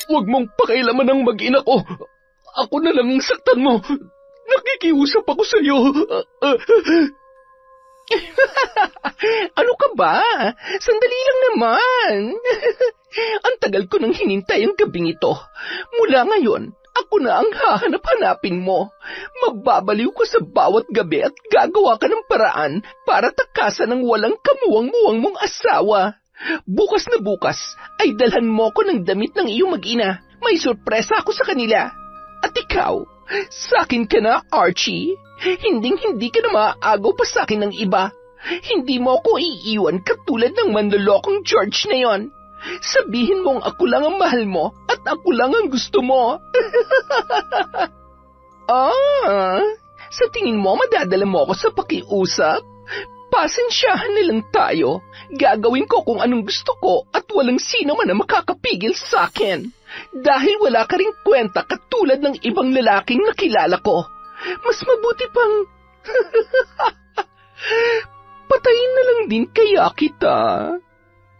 Huwag mong pakailaman ang mag-ina ko. Ako na lang ang saktan mo. Nakikiusap ako sa iyo. Ano ka ba? Sandali lang naman. Ang tagal ko nang hinintay ang gabing ito. Mula ngayon, ako na ang hahanap-hanapin mo. Mababaliw ko sa bawat gabi at gagawa ka ng paraan para takasan ang walang kamuwang-muwang mong asawa. Bukas na bukas ay dalhan mo ko ng damit ng iyong mag-ina. May sorpresa ako sa kanila. At ikaw, sa akin ka na, Archie. Hinding-hindi ka na maaagaw pa sa akin ng iba. Hindi mo ako iiwan katulad ng manlolokong George na yon. Sabihin mong ako lang ang mahal mo at ako lang ang gusto mo. Sa tingin mo madadala mo ako sa pakiusap? Pasensyahan na lang tayo. Gagawin ko kung anong gusto ko at walang sino man ang makakapigil sa akin. Dahil wala ka ring kwenta katulad ng ibang lalaking nakilala ko. Mas mabuti pang... Patayin na lang din kaya kita.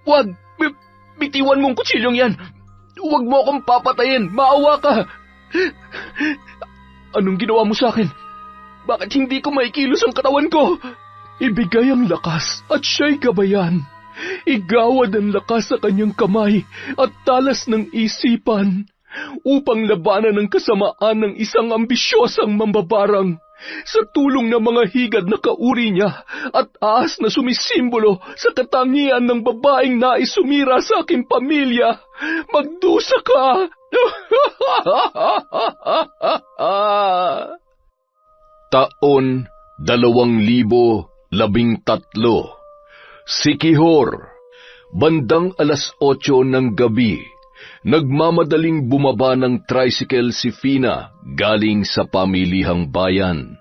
Wag! Bitiwan mong kutsilyong yan! Huwag mo akong papatayin! Maawa ka! Anong ginawa mo sa akin? Bakit hindi ko maikilos ang katawan ko? Ibigay ang lakas at siya'y gabayan. Igawad ang lakas sa kanyang kamay at talas ng isipan upang labanan ang kasamaan ng isang ambisyosang mambabarang sa tulong ng mga higad na kauri niya at ahas na sumisimbolo sa katangian ng babaeng nais sumira sa aking pamilya. Magdusa ka! Taon 2013. Sikihor. Bandang 8:00 ng gabi, nagmamadaling bumaba ng tricycle si Fina galing sa pamilihang bayan.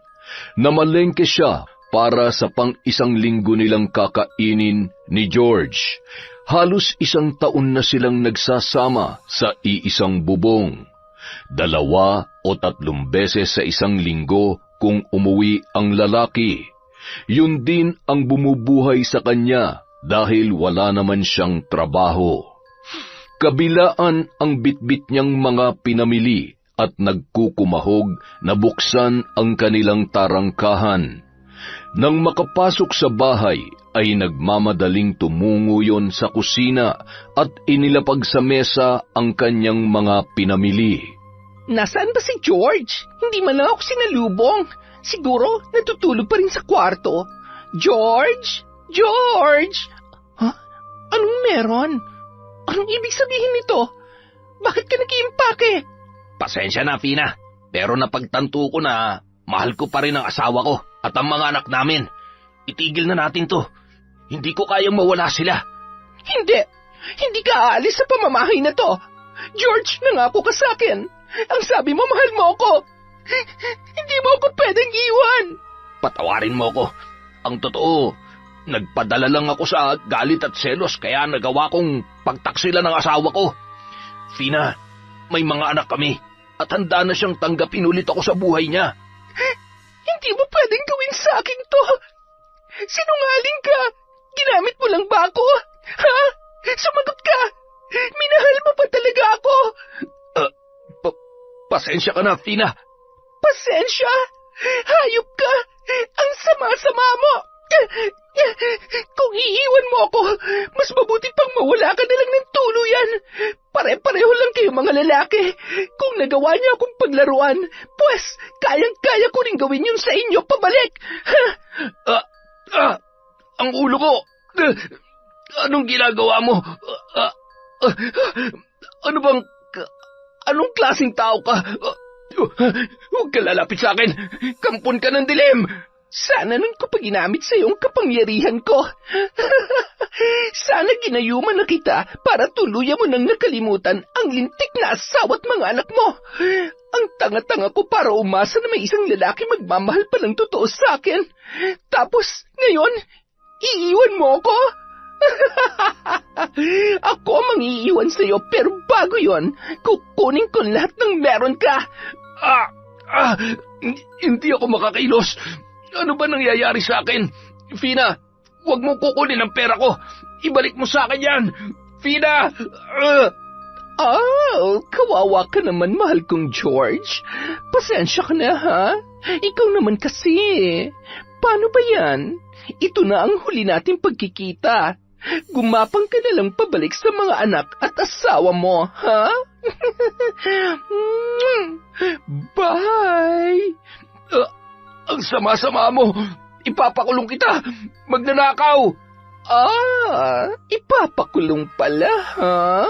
Namalengke siya para sa pang-isang linggo nilang kakainin ni George. Halos 1 taon na silang nagsasama sa iisang bubong. 2 o 3 beses sa isang linggo kung umuwi ang lalaki. Yun din ang bumubuhay sa kanya dahil wala naman siyang trabaho. Kabilaan ang bitbit niyang mga pinamili at nagkukumahog na buksan ang kanilang tarangkahan. Nang makapasok sa bahay ay nagmamadaling tumungo yon sa kusina at inilapag sa mesa ang kanyang mga pinamili. Nasaan ba si George? Hindi man lang ako sinalubong. Siguro natutulog pa rin sa kwarto. George? George! Anong meron? Anong ibig sabihin nito? Bakit ka nag-iimpake? Pasensya na, Fina. Pero napagtanto ko na mahal ko pa rin ang asawa ko at ang mga anak namin. Itigil na natin to. Hindi ko kayang mawala sila. Hindi. Hindi ka aalis sa pamamahay na to. George, nangako ka sa akin. Ang sabi mo, mahal mo ako. Hindi mo ako pwedeng iwan. Patawarin mo ko. Ang totoo, nagpadala lang ako sa galit at selos kaya nagawa kong pagtaksila ng asawa ko. Fina, may mga anak kami at handa na siyang tanggapin ulit ako sa buhay niya. Hindi mo pwedeng gawin sa akin to. Sinungaling ka. Ginamit mo lang ba ako? Ha? Sumagot ka. Minahal mo pa talaga ako. Pasensya ka na, Fina. Pasensya? Hayop ka. Ang sama-sama mo. Kung iiwan mo ako, mas mabuti pang mawala ka na lang ng tuluyan. Pare-pareho lang kayo mga lalaki. Kung nagawa niya akong paglaruan, pues kayang-kaya ko rin gawin yun sa inyo pabalik. Ang ulo ko. Anong ginagawa mo? Anong klaseng tao ka? Huwag ka lalapit sa akin. Kampon ka ng dilim. Sana nun ko pa ginamit sa iyong kapangyarihan ko. Sana ginayuman na kita para tuluyan mo nang nakalimutan ang lintik na asawa at mga anak mo. Ang tanga-tanga ko para umasa na may isang lalaki magmamahal pa ng totoo sa akin. Tapos, ngayon, iiwan mo ako? Ako ang mangiiwan sa iyo, pero bago yon, kukunin ko lahat ng meron ka. Hindi ako makakailos. Ano ba nangyayari sa akin? Fina, huwag mo kukunin ang pera ko. Ibalik mo sa akin yan! Fina! Kawawa ka naman, mahal kong George. Pasensya ka na, ha? Ikaw naman kasi. Paano ba yan? Ito na ang huli nating pagkikita. Gumapang ka na lang pabalik sa mga anak at asawa mo, ha? Bye! Ang sama-sama mo! Ipapakulong kita! Magnanakaw! Ipapakulong pala, ha?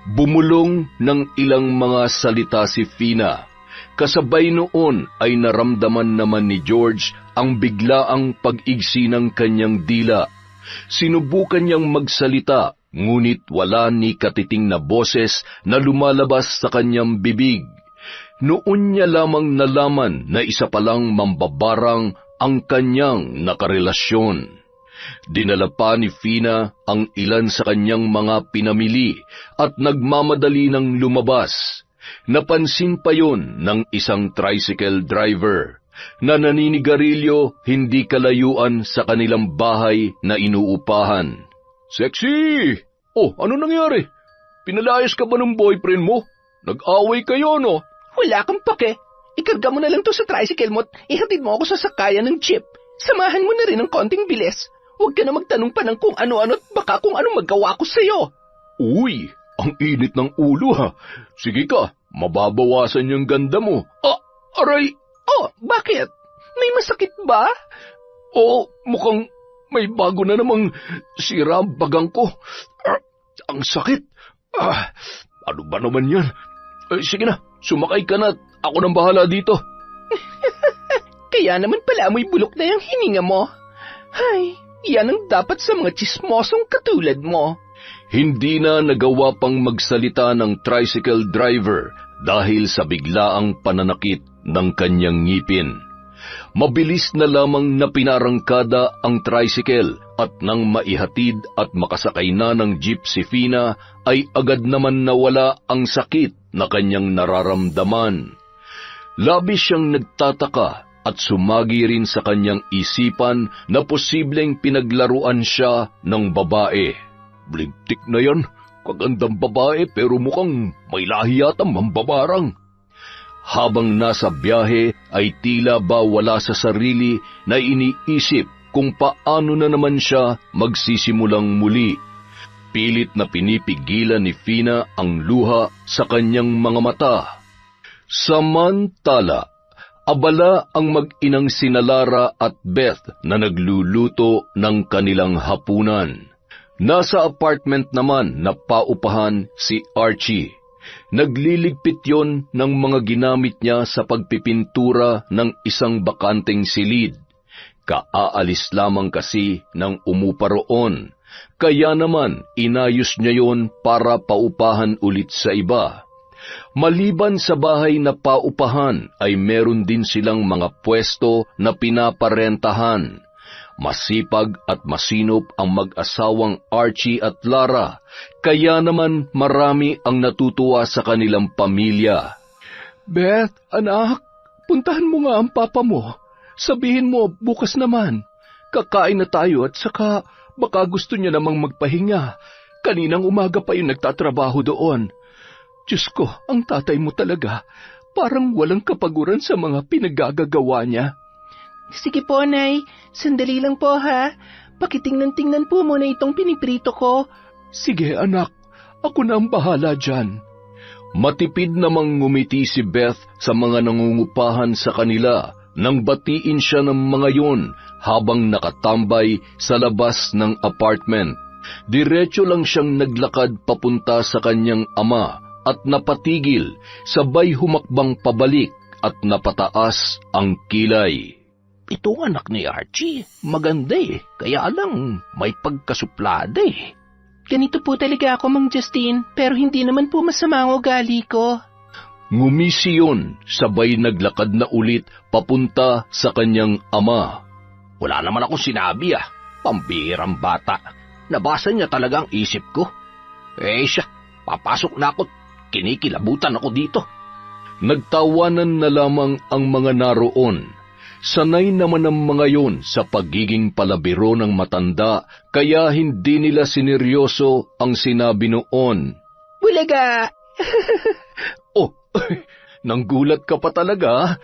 Bumulong ng ilang mga salita si Fina. Kasabay noon ay naramdaman naman ni George ang biglaang pag-igsi ng kanyang dila. Sinubukan niyang magsalita, ngunit wala ni katiting na boses na lumalabas sa kanyang bibig. Noon niya lamang nalaman na isa palang mambabarang ang kanyang nakarelasyon. Dinala pa ni Fina ang ilan sa kanyang mga pinamili at nagmamadali ng lumabas. Napansin pa yon ng isang tricycle driver na naninigarilyo hindi kalayuan sa kanilang bahay na inuupahan. Sexy! Oh, ano nangyari? Pinalayas ka ba ng boyfriend mo? Nag-away kayo, no? Wala kang pake. Ikarga mo na lang to sa tricycle mo at ihatid mo ako sa sakayan ng jeep. Samahan mo na rin ng konting bilis. Huwag ka na magtanong pa ng kung ano-ano at baka kung ano magawa ko sa'yo. Uy, ang init ng ulo ha. Sige ka, mababawasan yung ganda mo. Aray! Bakit? May masakit ba? Mukhang may bago na namang sira ang bagang ko. Ang sakit. Ano ba naman yan? Sige na, sumakay ka na at ako nang bahala dito. Kaya naman pala amoy bulok na yung hininga mo. Ay, yan ang dapat sa mga tsismosong katulad mo. Hindi na nagawa pang magsalita ng tricycle driver dahil sa biglaang pananakit ng kanyang ngipin. Mabilis na lamang na pinarangkada ang tricycle at nang maihatid at makasakay na ng jeep si Fina ay agad naman nawala ang sakit na kanyang nararamdaman. Labis siyang nagtataka at sumagi rin sa kanyang isipan na posibleng pinaglaruan siya ng babae. Blintik na yan, kagandang babae pero mukhang may lahi yata mambabarang. Habang nasa biyahe ay tila ba wala sa sarili na iniisip kung paano na naman siya magsisimulang muli. Pilit na pinipigilan ni Fina ang luha sa kanyang mga mata. Samantala, abala ang mag-inang sina Lara at Beth na nagluluto ng kanilang hapunan. Nasa apartment naman na paupahan si Archie. Nagliligpit yon ng mga ginamit niya sa pagpipintura ng isang bakanteng silid. Kaaalis lamang kasi ng umupa roon, kaya naman inayos niya yon para paupahan ulit sa iba. Maliban sa bahay na paupahan ay meron din silang mga pwesto na pinaparentahan. Masipag at masinop ang mag-asawang Archie at Lara, kaya naman marami ang natutuwa sa kanilang pamilya. Beth, anak, puntahan mo nga ang papa mo. Sabihin mo, bukas naman. Kakain na tayo at saka baka gusto niya namang magpahinga. Kaninang umaga pa yung nagtatrabaho doon. Diyos ko, ang tatay mo talaga, parang walang kapaguran sa mga pinagagagawa niya. Sige po, Nay. Sandali lang po, ha? Pakitingnan-tingnan po muna itong piniprito ko. Sige, anak. Ako na ang bahala dyan. Matipid namang ngumiti si Beth sa mga nangungupahan sa kanila nang batiin siya ng mga yon habang nakatambay sa labas ng apartment. Diretso lang siyang naglakad papunta sa kanyang ama at napatigil, sabay humakbang pabalik at napataas ang kilay. Itong anak ni Archie, maganda kaya lang may pagkasuplada Ganito po talaga ako, Mang Justin, pero hindi naman po masama ang ugali ko. Ngumisi yun, sabay naglakad na ulit papunta sa kanyang ama. Wala naman akong sinabi pambihirang bata. Nabasa niya talaga ang isip ko. Siya, papasok na ako, kinikilabutan ako dito. Nagtawanan na lamang ang mga naroon. Sanay naman ang mga yon sa pagiging palabiro ng matanda, kaya hindi nila sineryoso ang sinabi noon. Bulaga! Oh, nanggulat ka pa talaga?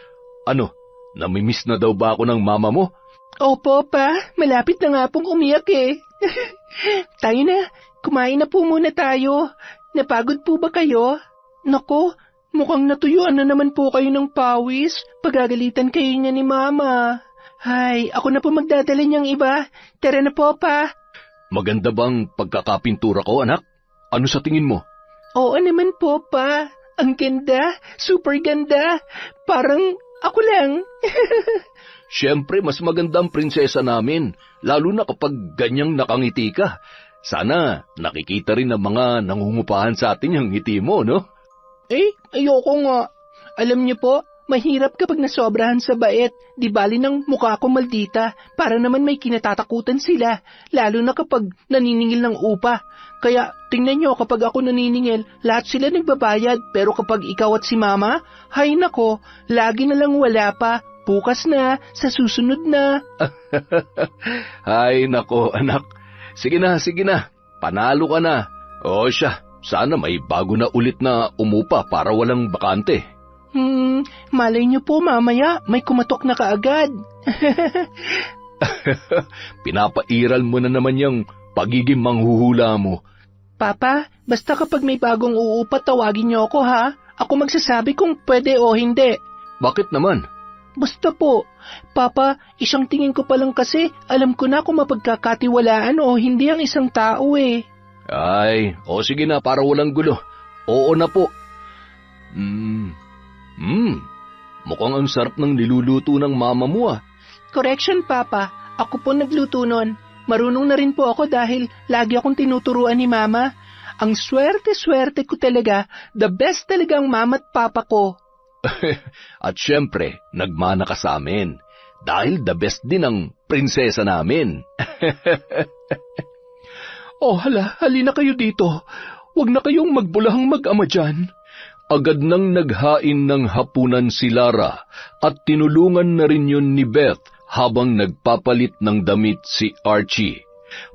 Ano, namimiss na daw ba ako ng mama mo? Opo, pa. Malapit na nga pong umiyak eh. Tayo na. Kumain na po muna tayo. Napagod po ba kayo? Nako, mukhang natuyuan na naman po kayo ng pawis. Pagagalitan kayo niya ni Mama. Hay, ako na po magdadala niyang iba. Tara na po, pa. Maganda bang pagkakapintura ko, anak? Ano sa tingin mo? Oo naman po, pa. Ang ganda. Super ganda. Parang ako lang. Siyempre, mas maganda ang prinsesa namin, lalo na kapag ganyang nakangiti ka. Sana nakikita rin ng mga nangungupahan sa atin yung ngiti mo, no? Ayoko nga. Alam niyo po, mahirap kapag nasobrahan sa bait. Di bali ng mukha ko maldita, para naman may kinatatakutan sila, lalo na kapag naniningil ng upa. Kaya tingnan niyo, kapag ako naniningil, lahat sila nagbabayad, pero kapag ikaw at si Mama, hay nako, lagi na lang wala pa. Bukas na, sa susunod na. Ay, nako, anak. Sige na. Panalo ka na. O siya, sana may bago na ulit na umupa para walang bakante. Malay niyo po mamaya, may kumatok na kaagad. Pinapairal mo na naman yung pagiging manghuhula mo. Papa, basta kapag may bagong uupa, tawagin niyo ako ha. Ako magsasabi kung pwede o hindi. Bakit naman? Basta po. Papa, isang tingin ko pa lang kasi, alam ko na kung mapagkakatiwalaan o hindi ang isang tao eh. Ay, o sige na, para walang gulo. Oo na po. Mukhang ang sarap ng niluluto ng mama mo ah. Correction, Papa. Ako po nagluto nun. Marunong na rin po ako dahil lagi akong tinuturuan ni Mama. Ang swerte-swerte ko talaga. The best talagang mama at papa ko. At syempre, nagmana ka sa amin. Dahil the best din ang prinsesa namin. Halina kayo dito. Huwag na kayong magbulahang mag-ama dyan. Agad nang naghain ng hapunan si Lara at tinulungan na rin yun ni Beth habang nagpapalit ng damit si Archie.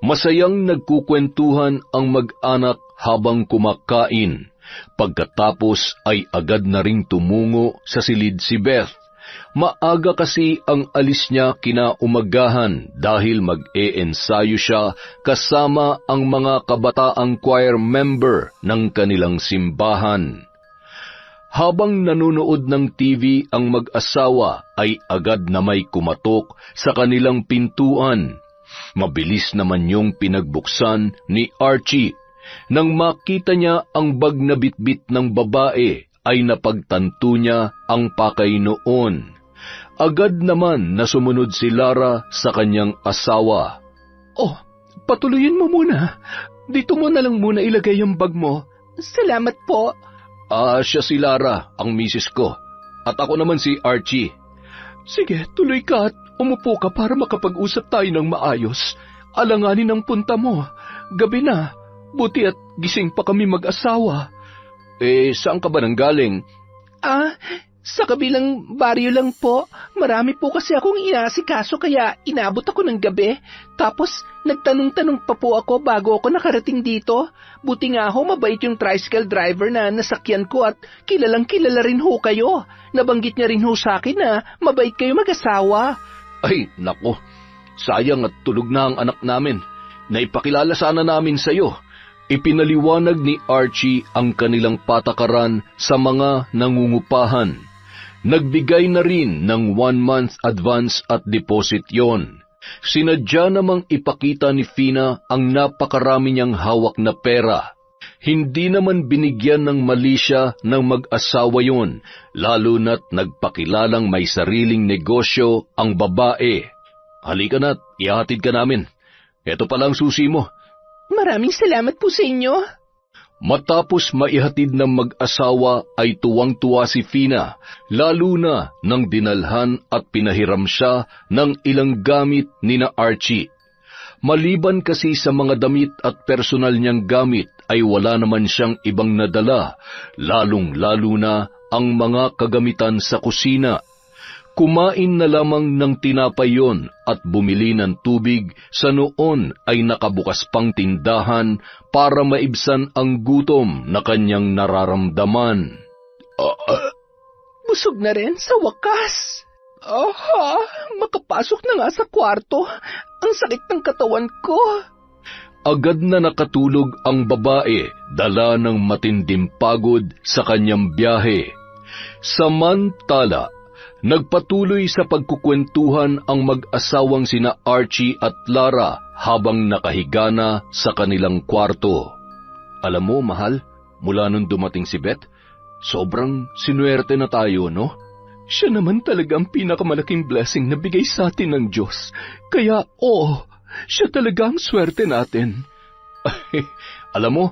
Masayang nagkukwentuhan ang mag-anak habang kumakain. Pagkatapos ay agad na ring tumungo sa silid si Beth. Maaga kasi ang alis niya kinaumagahan dahil mag-e-ensayo siya kasama ang mga kabataang choir member ng kanilang simbahan. Habang nanonood ng TV ang mag-asawa ay agad na may kumatok sa kanilang pintuan. Mabilis naman yung pinagbuksan ni Archie. Nang makita niya ang bag na bitbit ng babae, ay napagtanto niya ang pakay noon. Agad naman na sumunod si Lara sa kanyang asawa. Patuloyin mo muna. Dito mo na lang muna ilagay yung bag mo. Salamat po. Siya si Lara, ang misis ko. At ako naman si Archie. Sige, tuloy ka at umupo ka para makapag-usap tayo ng maayos. Alanganin ang punta mo. Gabi na. Buti at gising pa kami mag-asawa. Saan ka ba nanggaling? Sa kabilang baryo lang po. Marami po kasi akong inaasikaso kaya inabot ako ng gabi. Tapos nagtanong-tanong pa po ako bago ako nakarating dito. Buti nga ho, mabait yung tricycle driver na nasakyan ko at kilalang kilala rin ho kayo. Nabanggit niya rin ho sa akin na mabait kayo mag-asawa. Ay, nako. Sayang at tulog na ang anak namin. Naipakilala sana namin sa'yo. Ipinaliwanag ni Archie ang kanilang patakaran sa mga nangungupahan. Nagbigay na rin ng 1 month advance at deposit yon. Sinadya namang ipakita ni Fina ang napakarami niyang hawak na pera. Hindi naman binigyan ng mali siya ng mag-asawa yon, lalo na't nagpakilalang may sariling negosyo ang babae. Halika na't ihatid ka namin. Ito pala ang susi mo. Maraming salamat po sa inyo. Matapos maihatid ng mag-asawa ay tuwang-tuwa si Fina, lalo na nang dinalhan at pinahiram siya ng ilang gamit ni na Archie. Maliban kasi sa mga damit at personal niyang gamit ay wala naman siyang ibang nadala, lalong-lalo na ang mga kagamitan sa kusina. Kumain na lamang ng tinapay yon at bumili ng tubig sa noon ay nakabukas pang tindahan para maibsan ang gutom na kanyang nararamdaman. Busog na rin sa wakas. Makapasok na nga sa kwarto. Ang sakit ng katawan ko. Agad na nakatulog ang babae, dala ng matinding pagod sa kanyang biyahe. Samantala, nagpatuloy sa pagkukwentuhan ang mag-asawang sina Archie at Lara habang nakahiga na sa kanilang kwarto. Alam mo, mahal, mula nung dumating si Beth, sobrang sinuwerte na tayo, no? Siya naman talaga ang pinakamalaking blessing na bigay sa atin ng Diyos. Kaya, siya talaga ang swerte natin. Alam mo,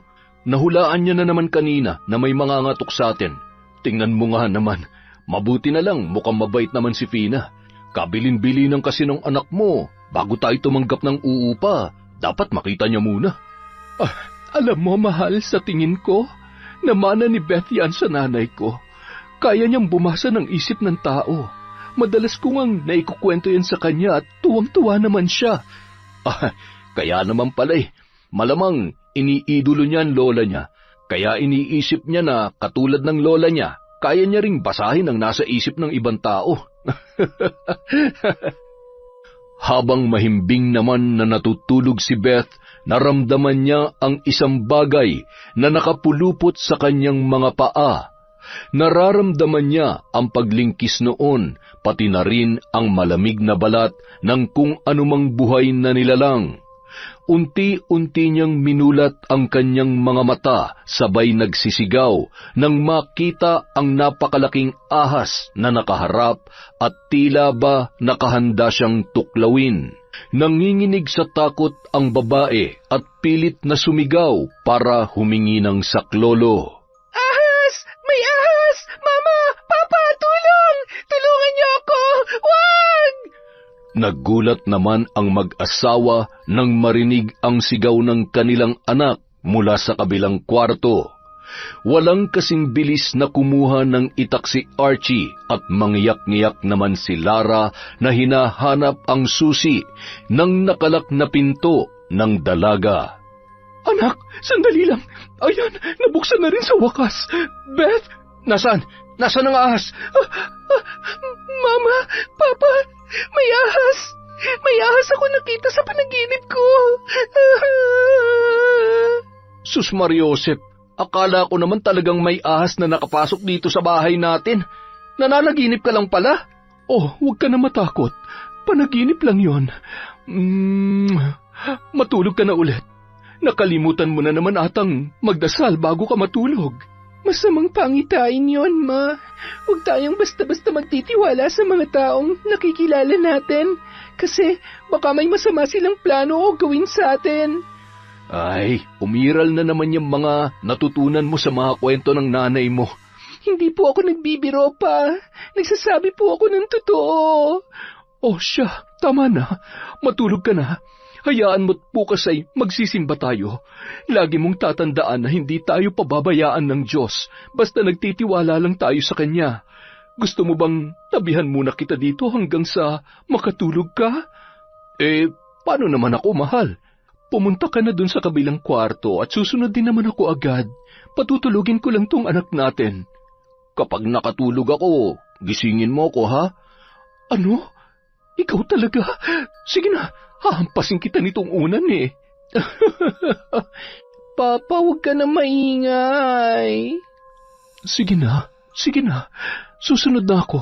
nahulaan niya na naman kanina na may mangangatok sa atin. Tingnan mo nga naman, mabuti na lang, mukhang mabait naman si Fina. Kabilin-bilinan kasi ng anak mo, bago tayo tumanggap ng uupa, dapat makita niya muna. Alam mo, mahal, sa tingin ko, namana ni Beth yan sa nanay ko. Kaya niyang bumasa ng isip ng tao. Madalas ko ngang naikukwento yan sa kanya at tuwang-tuwa naman siya. Kaya naman pala malamang iniidolo niya ang lola niya. Kaya iniisip niya na katulad ng lola niya, kaya niya ring basahin ang nasa isip ng ibang tao. Habang mahimbing naman na natutulog si Beth, naramdaman niya ang isang bagay na nakapulupot sa kanyang mga paa. Nararamdaman niya ang paglingkis noon, pati na rin ang malamig na balat ng kung anumang buhay na nilalang. Unti-unti niyang minulat ang kanyang mga mata, sabay nagsisigaw nang makita ang napakalaking ahas na nakaharap at tila ba nakahanda siyang tuklawin. Nanginginig sa takot ang babae at pilit na sumigaw para humingi ng saklolo. Ahas! May ahas! Mama! Papa! Tulong! Tulungan niyo ako! Wag! Nagulat naman ang mag-asawa nang marinig ang sigaw ng kanilang anak mula sa kabilang kwarto. Walang kasing bilis na kumuha ng itak si Archie at mangyak-ngyak naman si Lara na hinahanap ang susi ng nakalak na pinto ng dalaga. Anak, sandali lang. Ayan, nabuksan na rin sa wakas. Beth, Nasaan? Nasaan ang ahas? Mama, Papa, may ahas. May ahas ako nakita sa panaginip ko. Sus Mariosep, akala ko naman talagang may ahas na nakapasok dito sa bahay natin. Nananaginip ka lang pala. Huwag ka na matakot. Panaginip lang yon. Matulog ka na ulit. Nakalimutan mo na naman atang magdasal bago ka matulog. Masamang pangitain yon, Ma. Huwag tayong basta-basta magtitiwala sa mga taong nakikilala natin. Kasi baka may masama silang plano o gawin sa atin. Ay, umiral na naman yung mga natutunan mo sa mga kwento ng nanay mo. Hindi po ako nagbibiro pa. Nagsasabi po ako ng totoo. Siya, tama na. Matulog ka na. Hayaan mo't bukas ay magsisimba tayo. Lagi mong tatandaan na hindi tayo pababayaan ng Diyos, basta nagtitiwala lang tayo sa Kanya. Gusto mo bang tabihan muna kita dito hanggang sa makatulog ka? Paano naman ako, mahal? Pumunta ka na dun sa kabilang kwarto at susunod din naman ako agad. Patutulugin ko lang tong anak natin. Kapag nakatulog ako, gisingin mo ko, ha? Ano? Ikaw talaga? Sige na. Hahampasin kita nitong unan Papa, huwag ka na maingay. Sige na. Susunod na ako.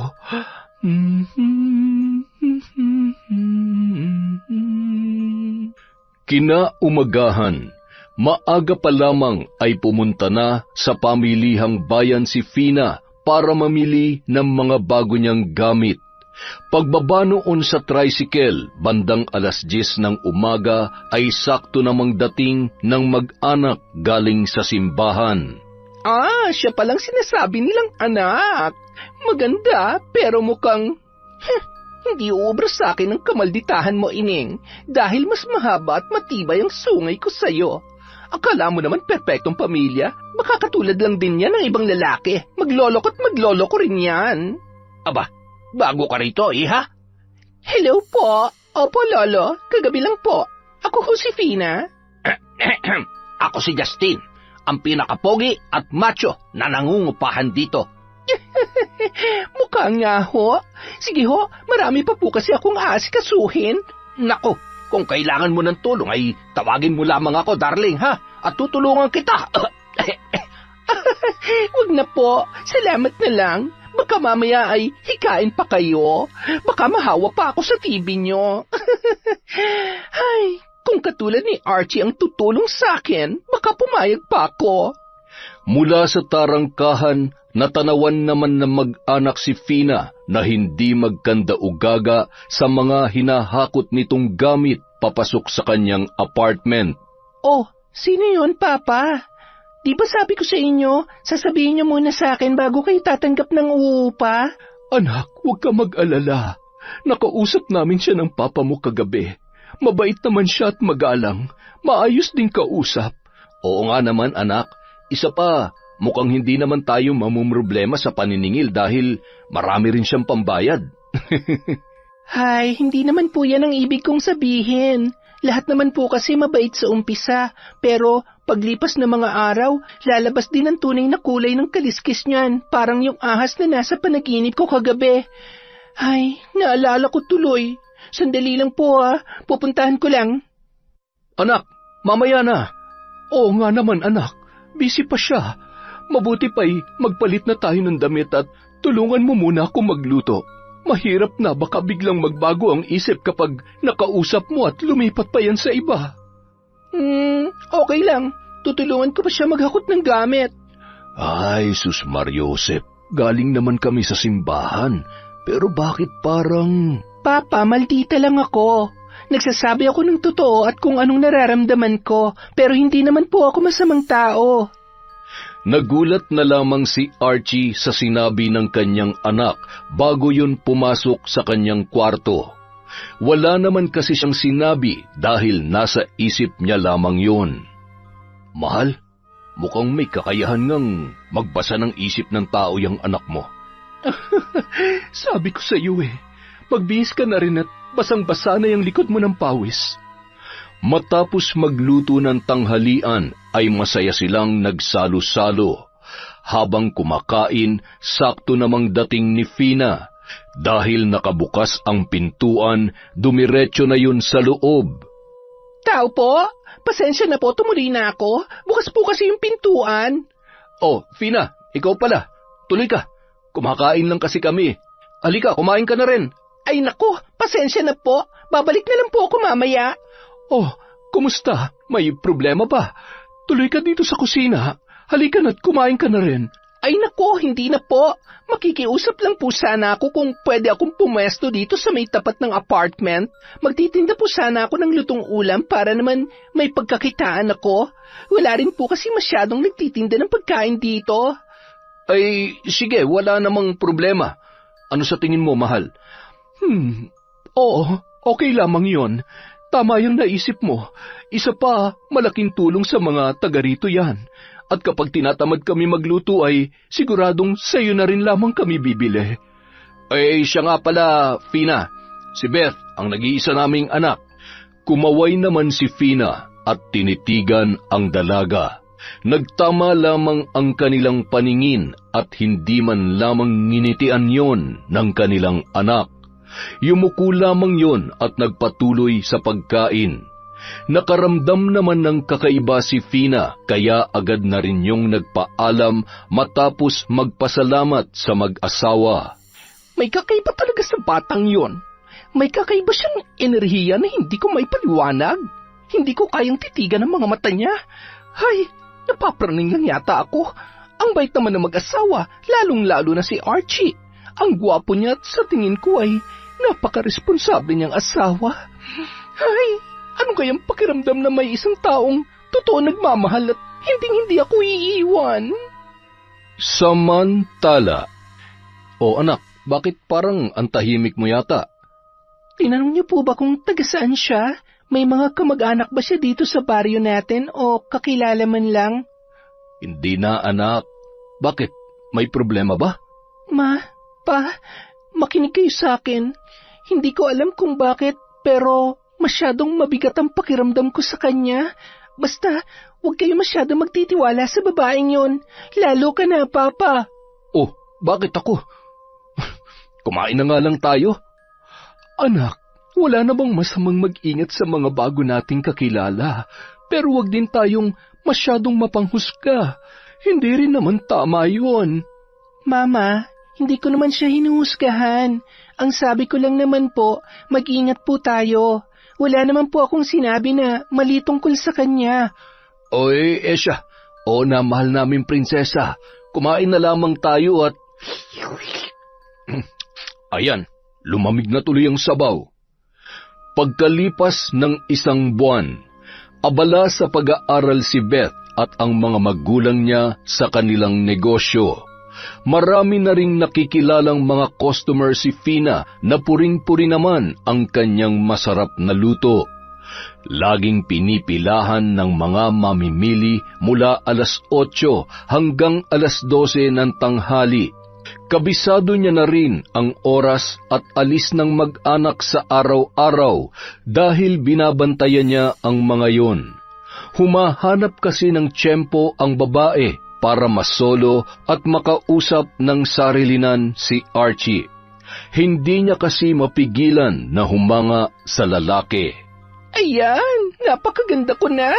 Kinaumagahan, maaga pa lamang ay pumunta na sa pamilihang bayan si Fina para mamili ng mga bago niyang gamit. Pagbaba noon sa tricycle, bandang 10:00 ng umaga ay sakto namang dating ng mag-anak galing sa simbahan. Siya palang sinasabi nilang anak. Maganda, pero mukhang hindi uubra sa akin ang kamalditahan mo, Ining, dahil mas mahaba at matibay ang sungay ko sa'yo. Akala mo naman perpektong pamilya? Baka katulad lang din yan ng ibang lalaki. Magloloko at magloloko rin yan. Aba, bago ka rito, iha? Hello po. Opo, Lolo. Kagabi lang po. Ako ho si Fina. Ako si Justin, ang pinakapogi at macho na nangungupahan dito. Mukha nga ho. Sige ho, marami pa po kasi akong aasikasuhin. Nako, kung kailangan mo ng tulong ay tawagin mo lamang ako, darling, ha? At tutulungan kita. Wag na po. Salamat na lang. Baka mamaya ay hikain pa kayo. Baka mahawa pa ako sa TV nyo. Ay, kung katulad ni Archie ang tutulong sa akin, baka pumayag pa ako. Mula sa tarangkahan, natanawan naman ng mag-anak si Fina na hindi magkanda-ugaga sa mga hinahakot nitong gamit papasok sa kanyang apartment. Oh, sino yun, Papa? Di ba sabi ko sa inyo, sasabihin niyo muna sa akin bago kayo tatanggap ng uupa? Anak, huwag ka mag-alala. Nakausap namin siya ng papa mo kagabi. Mabait naman siya at magalang. Maayos din kausap. Oo nga naman, anak. Isa pa, mukhang hindi naman tayo mamumroblema sa paniningil dahil marami rin siyang pambayad. Hay, hindi naman po yan ang ibig kong sabihin. Lahat naman po kasi mabait sa umpisa, pero paglipas ng mga araw, lalabas din ang tunay na kulay ng kaliskis niyan, parang yung ahas na nasa panaginip ko kagabi. Ay, naalala ko tuloy. Sandali lang po pupuntahan ko lang. Anak, mamaya na. Oo nga naman anak, busy pa siya. Mabuti pa'y magpalit na tayo ng damit at tulungan mo muna ako magluto. Mahirap na baka biglang magbago ang isip kapag nakausap mo at lumipat pa yan sa iba. Okay lang. Tutulungan ko pa siya maghakot ng gamit. Ay, Sus Mariosep, galing naman kami sa simbahan. Pero bakit parang... Papa, maldita lang ako. Nagsasabi ako ng totoo at kung anong nararamdaman ko, pero hindi naman po ako masamang tao. Nagulat na lamang si Archie sa sinabi ng kanyang anak bago yun pumasok sa kanyang kwarto. Wala naman kasi siyang sinabi dahil nasa isip niya lamang yun. Mahal, mukhang may kakayahan ngang magbasa ng isip ng tao yung anak mo. Sabi ko sa iyo magbihis ka na rin at basang-basa na yung likod mo ng pawis. Matapos magluto ng tanghalian ay masaya silang nagsalo-salo. Habang kumakain, sakto namang dating ni Fina. Dahil nakabukas ang pintuan, dumiretso na yun sa loob. Tao po, pasensya na po, tumuloy na ako. Bukas po kasi yung pintuan. Oh, Fina, ikaw pala. Tuloy ka. Kumakain lang kasi kami. Halika, kumain ka na rin. Ay nako, pasensya na po. Babalik na lang po ako mamaya. Oh, kumusta? May problema ba? Tuloy ka dito sa kusina. Halika na't kumain ka na rin. Ay nako, hindi na po. Makikiusap lang po sana ako kung pwede akong pumesto dito sa may tapat ng apartment. Magtitinda po sana ako ng lutong ulam para naman may pagkakitaan ako. Wala rin po kasi masyadong nagtitinda ng pagkain dito. Ay, sige, wala namang problema. Ano sa tingin mo, mahal? Oo, okay lamang yon. Tama yung naisip mo. Isa pa, malaking tulong sa mga taga rito yan. At kapag tinatamad kami magluto ay siguradong sa'yo na rin lamang kami bibili. Ay, siya nga pala, Fina. Si Beth, ang nag-iisa naming anak. Kumaway naman si Fina at tinitigan ang dalaga. Nagtama lamang ang kanilang paningin at hindi man lamang nginitian yon ng kanilang anak. Yumuko lamang yon at nagpatuloy sa pagkain. Nakaramdam naman ng kakaiba si Fina kaya agad na rin yung nagpaalam matapos magpasalamat sa mag-asawa. May kakaiba talaga sa batang yon. May kakaiba siyang enerhiya na hindi ko may paliwanag. Hindi ko kayang titigan ang mga mata niya. Hay, napapraning lang yata ako. Ang bait naman ng mag-asawa, lalong-lalo na si Archie. Ang gwapo niya at sa tingin ko ay napaka-responsable niyang asawa. Ay, ano kayang pakiramdam na may isang taong totoo nagmamahal at hindi ako iiwan? Samantala. O anak, bakit parang ang tahimik mo yata? Tinanong niyo po ba kung taga saan siya? May mga kamag-anak ba siya dito sa baryo natin o kakilala man lang? Hindi na, anak. Bakit? May problema ba? Ma, Pa, makinig kayo sa akin. Hindi ko alam kung bakit, pero masyadong mabigat ang pakiramdam ko sa kanya. Basta, huwag kayo masyadong magtitiwala sa babaeng yon. Lalo ka na, Papa. Oh, bakit ako? Kumain na nga lang tayo. Anak, wala na bang masamang mag-ingat sa mga bago nating kakilala? Pero wag din tayong masyadong mapanghusga. Hindi rin naman tama yun. Mama, hindi ko naman siya hinuhusgahan. Ang sabi ko lang naman po, mag-ingat po tayo. Wala naman po akong sinabi na mali tungkol sa kanya. Oy, Esya. O na mahal namin prinsesa. Kumain na lamang tayo at... Ayan, lumamig na tuloy ang sabaw. Pagkalipas ng 1 buwan, abala sa pag-aaral si Beth at ang mga magulang niya sa kanilang negosyo. Marami na ring nakikilalang mga customer si Fina na puring-puri naman ang kanyang masarap na luto. Laging pinipilahan ng mga mamimili mula alas 8 hanggang alas 12 ng tanghali. Kabisado niya na rin ang oras at alis ng mag-anak sa araw-araw dahil binabantayan niya ang mga yon. Humahanap kasi ng tiyempo ang babae para masolo at makausap ng sarilinan si Archie. Hindi niya kasi mapigilan na humanga sa lalaki. Ayan, napakaganda ko na.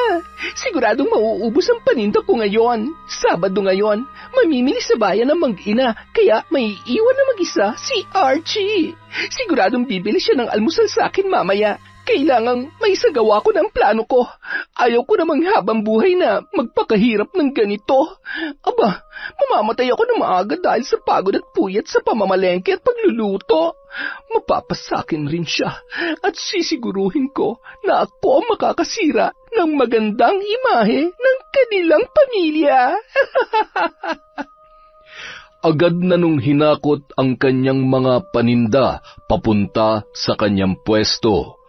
Siguradong mauubos ang paninda ko ngayon. Sabado ngayon, mamimili sa bayan ng mag-ina, kaya may iwan na mag-isa si Archie. Siguradong bibili siya ng almusal sa akin mamaya. Kailangang may sagawa ko ng plano ko. Ayaw ko namang habang buhay na magpakahirap ng ganito. Aba, mamamatay ako ng maaga dahil sa pagod at puyat sa pamamalengke at pagluluto. Mapapasakin rin siya at sisiguruhin ko na ako ang makakasira ng magandang imahe ng kanilang pamilya. Agad na nung hinakot ang kanyang mga paninda papunta sa kanyang pwesto.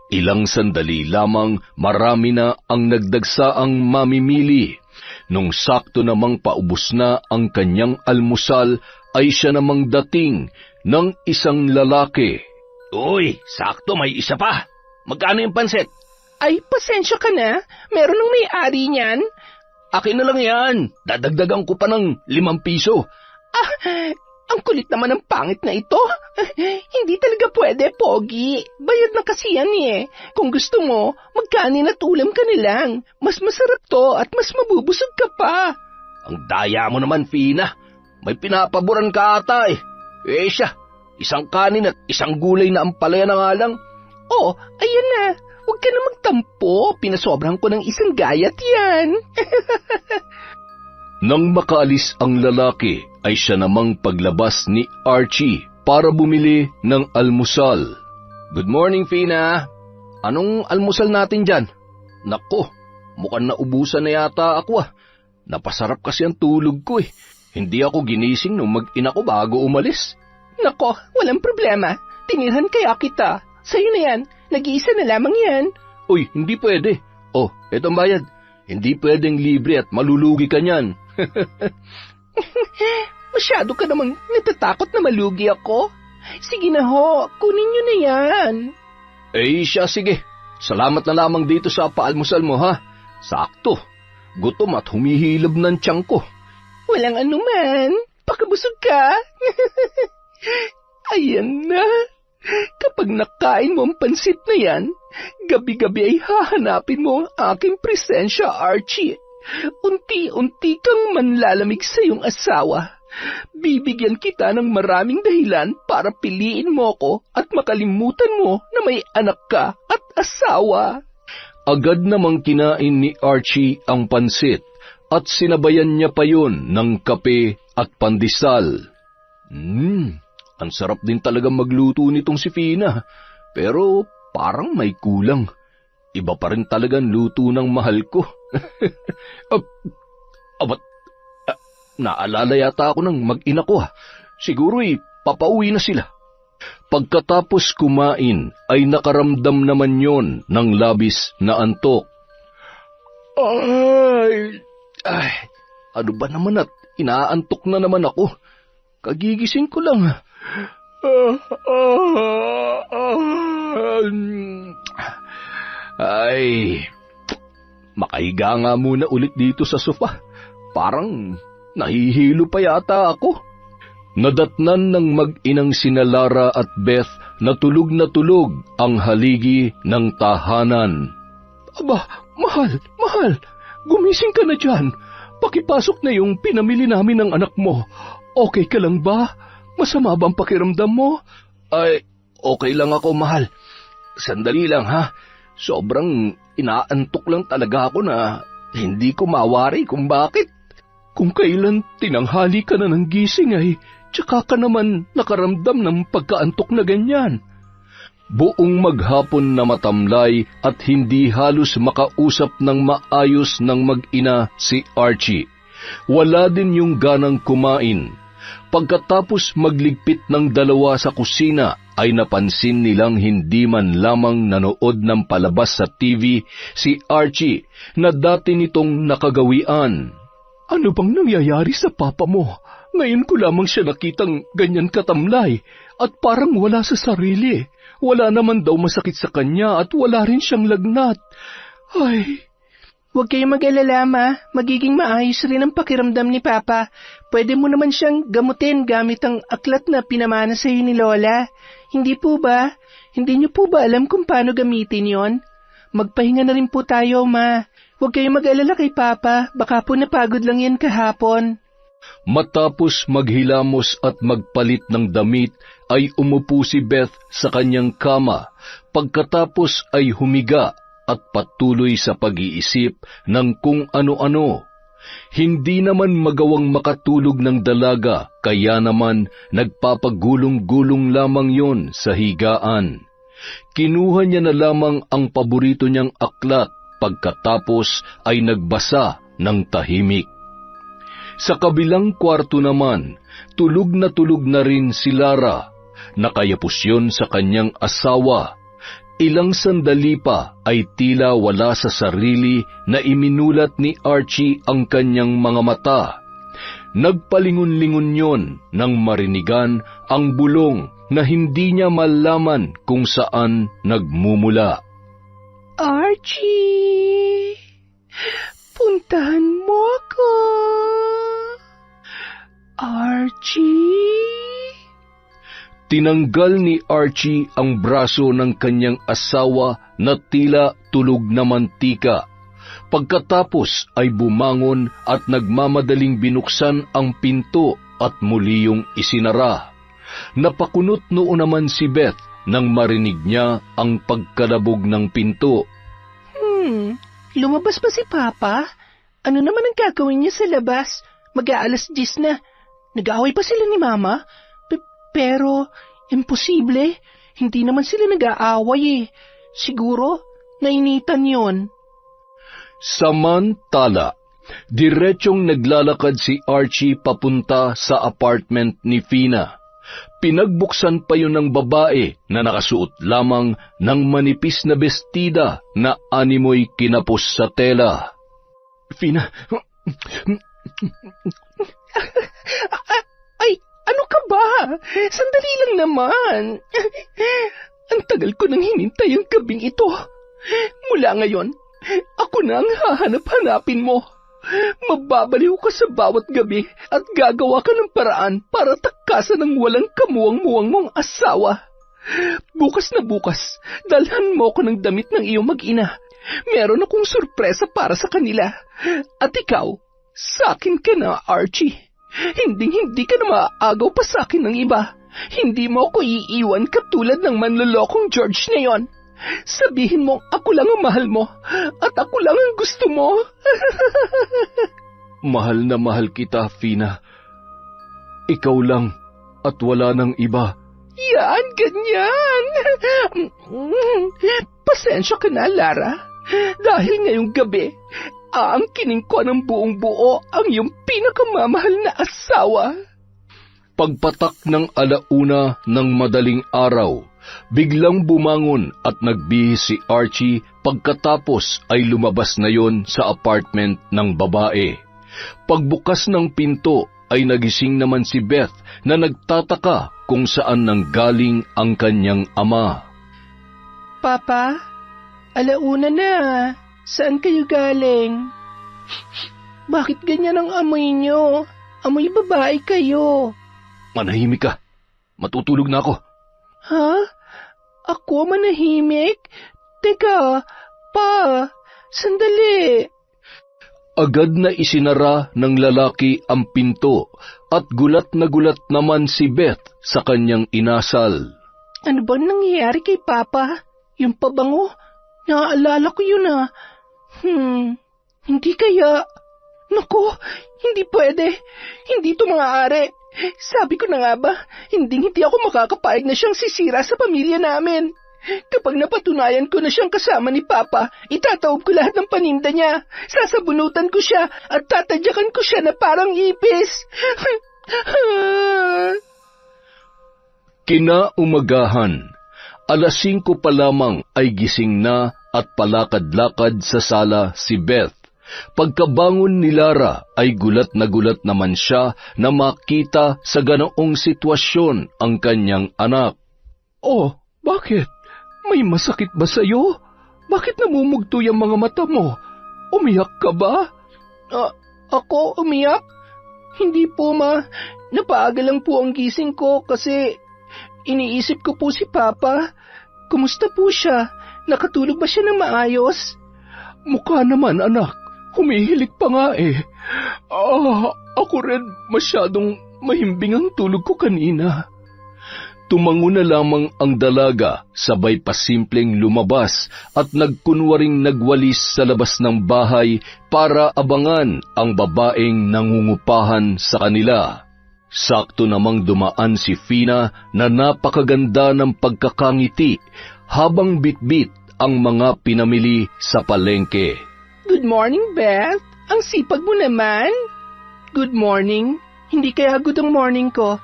Ilang sandali lamang marami na ang nagdagsaang mamimili. Nung sakto namang paubos na ang kanyang almusal ay siya namang dating ng isang lalaki. Uy, sakto may isa pa. Magkano yung pansit? Ay, pasensya ka na. Meron ng may-ari niyan. Akin na lang yan. Dadagdagan ko pa ng 5 piso. Ang kulit naman ng pangit na ito. Hindi talaga pwede, Pogi. Bayad na kasi yan eh. Kung gusto mo, magkanin at ulam ka na lang. Mas masarap to at mas mabubusog ka pa. Ang daya mo naman, Fina. May pinapaboran ka ata eh. Eh siya, 1 kanin at 1 gulay na ampalaya na nga lang. Oh, ayan na. Huwag ka na magtampo. Pinasobrang ko ng 1 gayat yan. Nang makaalis ang lalaki, ay siya namang paglabas ni Archie para bumili ng almusal. Good morning, Fina. Anong almusal natin dyan? Nako, mukhang naubusan na yata ako ah. Napasarap kasi ang tulog ko eh. Hindi ako ginising nung mag-ina ko bago umalis. Nako, walang problema. Tinirhan kaya kita. Sa'yo na yan. Nag-iisa na lamang yan. Uy, hindi pwede. Oh, etong bayad. Hindi pwedeng libre at malulugi ka niyan. Masyado ka namang natatakot na malugi ako. Sige na ho, kunin nyo na yan. Eh siya, sige. Salamat na lamang dito sa paalmusal mo ha. Sakto. Gutom at humihilab ng tiyan ko. Walang anuman. Pakabusog ka. Ayan na. Kapag nakain mo ang pansit na yan, gabi-gabi ay hahanapin mo ang aking presensya, Archie. Unti-unti kang manlalamig sa iyong asawa. Bibigyan kita ng maraming dahilan para piliin mo ko at makalimutan mo na may anak ka at asawa. Agad namang kinain ni Archie ang pansit at sinabayan niya pa yun ng kape at pandesal. Ang sarap din talaga magluto nitong si Fina, pero parang may kulang. Iba pa rin talagang luto ng mahal ko. Naalala yata ako ng mag-ina ko ha. Siguro'y papauwi na sila. Pagkatapos kumain ay nakaramdam naman yon ng labis na antok. Ay, ano ba naman at inaantok na naman ako? Kagigising ko lang. Ay, makahiga nga muna ulit dito sa sofa. Parang nahihilo pa yata ako. Nadatnan ng mag-inang sina Lara at Beth na tulog ang haligi ng tahanan. Aba, mahal, gumising ka na dyan. Pakipasok na yung pinamili namin ng anak mo. Okay ka lang ba? Masama bang pakiramdam mo? Ay, okay lang ako, mahal. Sandali lang, ha? Sobrang inaantok lang talaga ako na hindi ko mawari kung bakit. Kung kailan tinanghali ka na ng gising ay tsaka ka naman nakaramdam ng pagkaantok na ganyan. Buong maghapon na matamlay at hindi halos makausap ng maayos ng mag-ina si Archie. Wala din yung ganang kumain. Pagkatapos magligpit ng dalawa sa kusina, ay napansin nilang hindi man lamang nanood ng palabas sa TV si Archie na dati nitong nakagawian. Ano bang nangyayari sa papa mo? Ngayon ko lamang siya nakitang ganyan katamlay at parang wala sa sarili. Wala naman daw masakit sa kanya at wala rin siyang lagnat. Ay... Huwag kayong mag-alala, Ma. Magiging maayos rin ang pakiramdam ni Papa. Pwede mo naman siyang gamutin gamit ang aklat na pinamana sa iyo ni Lola. Hindi po ba? Hindi niyo po ba alam kung paano gamitin yon? Magpahinga na rin po tayo, Ma. Huwag kayong mag-alala kay Papa. Baka po napagod lang yan kahapon. Matapos maghilamos at magpalit ng damit, ay umupo si Beth sa kanyang kama. Pagkatapos ay humiga at patuloy sa pag-iisip ng kung ano-ano. Hindi naman magawang makatulog ng dalaga, kaya naman nagpapagulong-gulong lamang yon sa higaan. Kinuha niya na lamang ang paborito niyang aklat, pagkatapos ay nagbasa ng tahimik. Sa kabilang kwarto naman, tulog na rin si Lara. Nakayapos yun sa kanyang asawa. Ilang sandali pa ay tila wala sa sarili na iminulat ni Archie ang kanyang mga mata. Nagpalingon-lingon yon nang marinigan ang bulong na hindi niya malaman kung saan nagmumula. Archie, puntahan mo ako. Archie? Tinanggal ni Archie ang braso ng kanyang asawa na tila tulog na mantika. Pagkatapos ay bumangon at nagmamadaling binuksan ang pinto at muli yung isinara. Napakunot noon naman si Beth nang marinig niya ang pagkalabog ng pinto. Lumabas ba si Papa? Ano naman ang gagawin niya sa labas? Mag-aalas 10 na. Nag-aaway pa sila ni Mama? Pero, imposible. Hindi naman sila nag-aaway eh. Siguro, nainitan yon. Samantala, diretsong naglalakad si Archie papunta sa apartment ni Fina. Pinagbuksan pa yun ng babae na nakasuot lamang ng manipis na bestida na animoy kinapos sa tela. Fina... Ay, ano ka ba? Sandali lang naman. Ang tagal ko nang hinintay ang gabing ito. Mula ngayon, ako na ang hahanap-hanapin mo. Mababaliw ka sa bawat gabi at gagawa ka ng paraan para takasan ng walang kamuwang-muwang mong asawa. Bukas na bukas, dalhan mo ko ng damit ng iyong mag-ina. Meron akong sorpresa para sa kanila. At ikaw, sa akin ka na, Archie. Hindi ka na maaagaw pa sa akin ng iba. Hindi mo ako iiwan katulad ng manlolokong George na yon. Sabihin mo ako lang ang mahal mo at ako lang ang gusto mo. Mahal na mahal kita, Fina. Ikaw lang at wala nang iba. Yan, ganyan. Pasensya ka na, Lara. Dahil ngayong gabi, aangkinin ko ng buong buo ang iyong pinakamamahal na asawa. Pagpatak ng alauna ng madaling araw, biglang bumangon at nagbihis si Archie pagkatapos ay lumabas na yon sa apartment ng babae. Pagbukas ng pinto ay nagising naman si Beth na nagtataka kung saan nanggaling ang kanyang ama. Papa, alauna na. Saan kayo galing? Bakit ganyan ang amoy nyo? Amoy babae kayo. Manahimik ka. Matutulog na ako. Ha? Ako manahimik? Teka, pa, sandali. Agad na isinara ng lalaki ang pinto at gulat na gulat naman si Beth sa kanyang inasal. Ano bang nangyayari kay Papa? Yung pabango? Naaalala ko yun ah. Hindi kaya. Naku, hindi pwede. Hindi ito maaari. Sabi ko na nga ba, hindi ako makakapayag na siyang sisira sa pamilya namin. Kapag napatunayan ko na siyang kasama ni Papa, itataob ko lahat ng paninda niya. Sasabunutan ko siya at tatadyakan ko siya na parang ipis. Kinaumagahan, 5:00 pa lamang ay gising na at palakad-lakad sa sala si Beth. Pagkabangon ni Lara ay gulat naman siya na makita sa ganoong sitwasyon ang kanyang anak. Oh, bakit? May masakit ba sa'yo? Bakit namumugto yung mga mata mo? Umiyak ka ba? Ako umiyak? Hindi po ma. Napaaga lang po ang gising ko kasi iniisip ko po si Papa. Kumusta po siya? Nakatulog ba siya ng maayos? Mukha naman anak. Humihilik pa nga eh. Ako rin masyadong mahimbing ang tulog ko kanina. Tumango na lamang ang dalaga, sabay pasimpleng lumabas at nagkunwaring nagwalis sa labas ng bahay para abangan ang babaeng nangungupahan sa kanila. Sakto namang dumaan si Fina na napakaganda ng pagkakangiti habang bitbit ang mga pinamili sa palengke. Good morning, Beth. Ang sipag mo naman. Good morning. Hindi kaya good ang morning ko.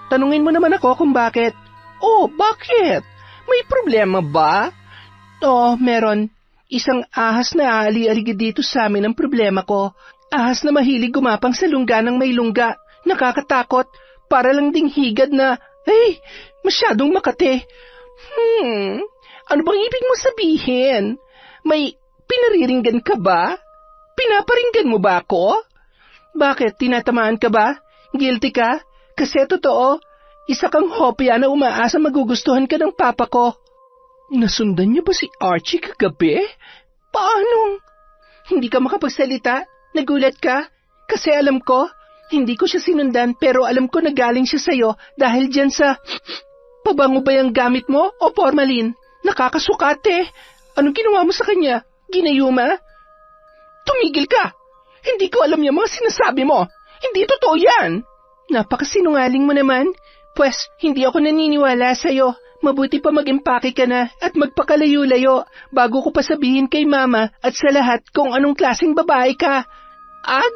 Tanungin mo naman ako kung bakit. Oh, bakit? May problema ba? Meron. Isang ahas na aali-aligi dito sa amin ang problema ko. Ahas na mahilig gumapang sa lungga ng may lungga. Nakakatakot. Para lang ding higad na, masyadong makate. Ano bang ibig mo sabihin? May pinariringgan ka ba? Pinaparinggan mo ba ako? Bakit, tinatamaan ka ba? Guilty ka? Kasi totoo, isa kang hopya na umaasa magugustuhan ka ng papa ko. Nasundan niyo ba si Archie kagabi? Paano? Hindi ka makapagsalita? Nagulat ka? Kasi alam ko, hindi ko siya sinundan pero alam ko na galing siya sa'yo dahil dyan sa... Pabango ba yung gamit mo o formalin? Nakakasukat eh. Anong ginawa mo sa kanya? Ginayuma? Tumigil ka! Hindi ko alam yung mga sinasabi mo. Hindi totoo yan. Napakasinungaling mo naman. Pwes, hindi ako naniniwala sa'yo. Mabuti pa mag-impake ka na at magpakalayo-layo bago ko pa sabihin kay Mama at sa lahat kung anong klaseng babae ka.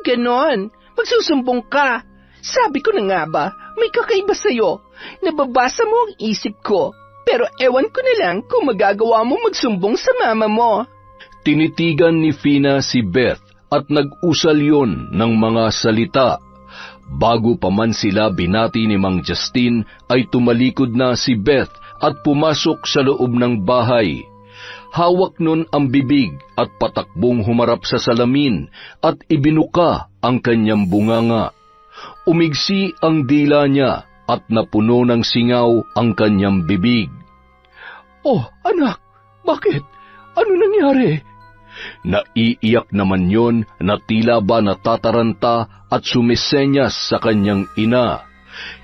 Ganon. Magsusumbong ka. Sabi ko na nga ba, may kakaiba sa'yo. Nababasa mo ang isip ko. Pero ewan ko na lang kung magagawa mo magsumbong sa mama mo. Tinitigan ni Fina si Beth at nag-usal yon ng mga salita. Bago pa man sila binati ni Mang Justin ay tumalikod na si Beth at pumasok sa loob ng bahay. Hawak nun ang bibig at patakbong humarap sa salamin at ibinuka ang kanyang bunganga. Umigsi ang dila niya at napuno ng singaw ang kanyang bibig. Oh, anak, bakit? Ano nangyari? Naiiyak naman yon na tila ba natataranta at sumisenyas sa kanyang ina.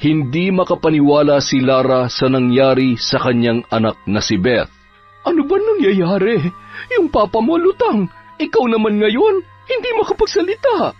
Hindi makapaniwala si Lara sa nangyari sa kanyang anak na si Beth. Ano ba nangyayari? Yung papa mo lutang. Ikaw naman ngayon, hindi makapagsalita.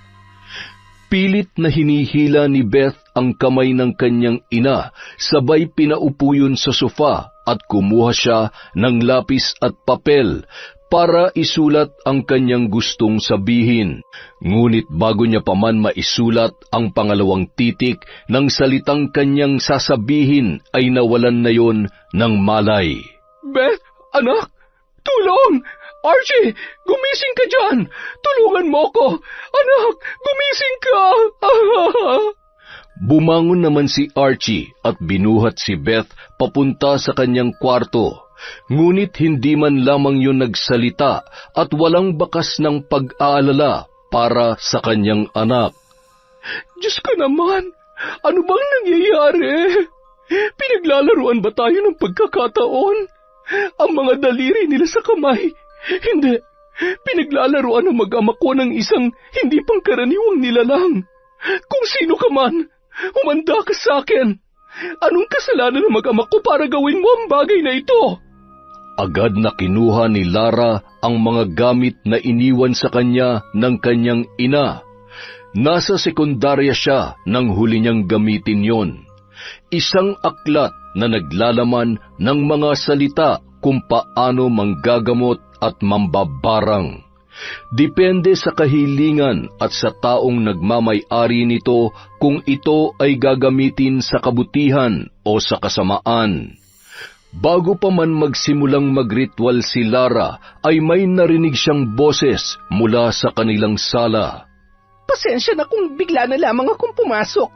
Pilit na hinihila ni Beth ang kamay ng kanyang ina, sabay pinaupo yun sa sofa at kumuha siya ng lapis at papel para isulat ang kanyang gustong sabihin. Ngunit bago niya pa man maisulat ang pangalawang titik ng salitang kanyang sasabihin ay nawalan na yon ng malay. Beth, anak, tulong! Archie, gumising ka dyan! Tulungan mo ko! Anak, gumising ka! Bumangon naman si Archie at binuhat si Beth papunta sa kanyang kwarto, ngunit hindi man lamang yun nagsalita at walang bakas ng pag-aalala para sa kanyang anak. Diyos ko naman, ano bang nangyayari? Pinaglalaruan ba tayo ng pagkakataon? Ang mga daliri nila sa kamay, hindi. Pinaglalaruan ng mag-ama ko ng isang hindi pangkaraniwang nilalang. Kung sino ka man, humanda ka sa akin. Anong kasalanan ng mag-ama ko para gawin mo ang bagay na ito? Agad na kinuha ni Lara ang mga gamit na iniwan sa kanya ng kanyang ina. Nasa sekundarya siya nang huli niyang gamitin yon. Isang aklat na naglalaman ng mga salita kung paano manggagamot at mambabarang. Depende sa kahilingan at sa taong nagmamay-ari nito kung ito ay gagamitin sa kabutihan o sa kasamaan. Bago pa man magsimulang magritual si Lara, ay may narinig siyang boses mula sa kanilang sala. Pasensya na kung bigla na lamang akong pumasok.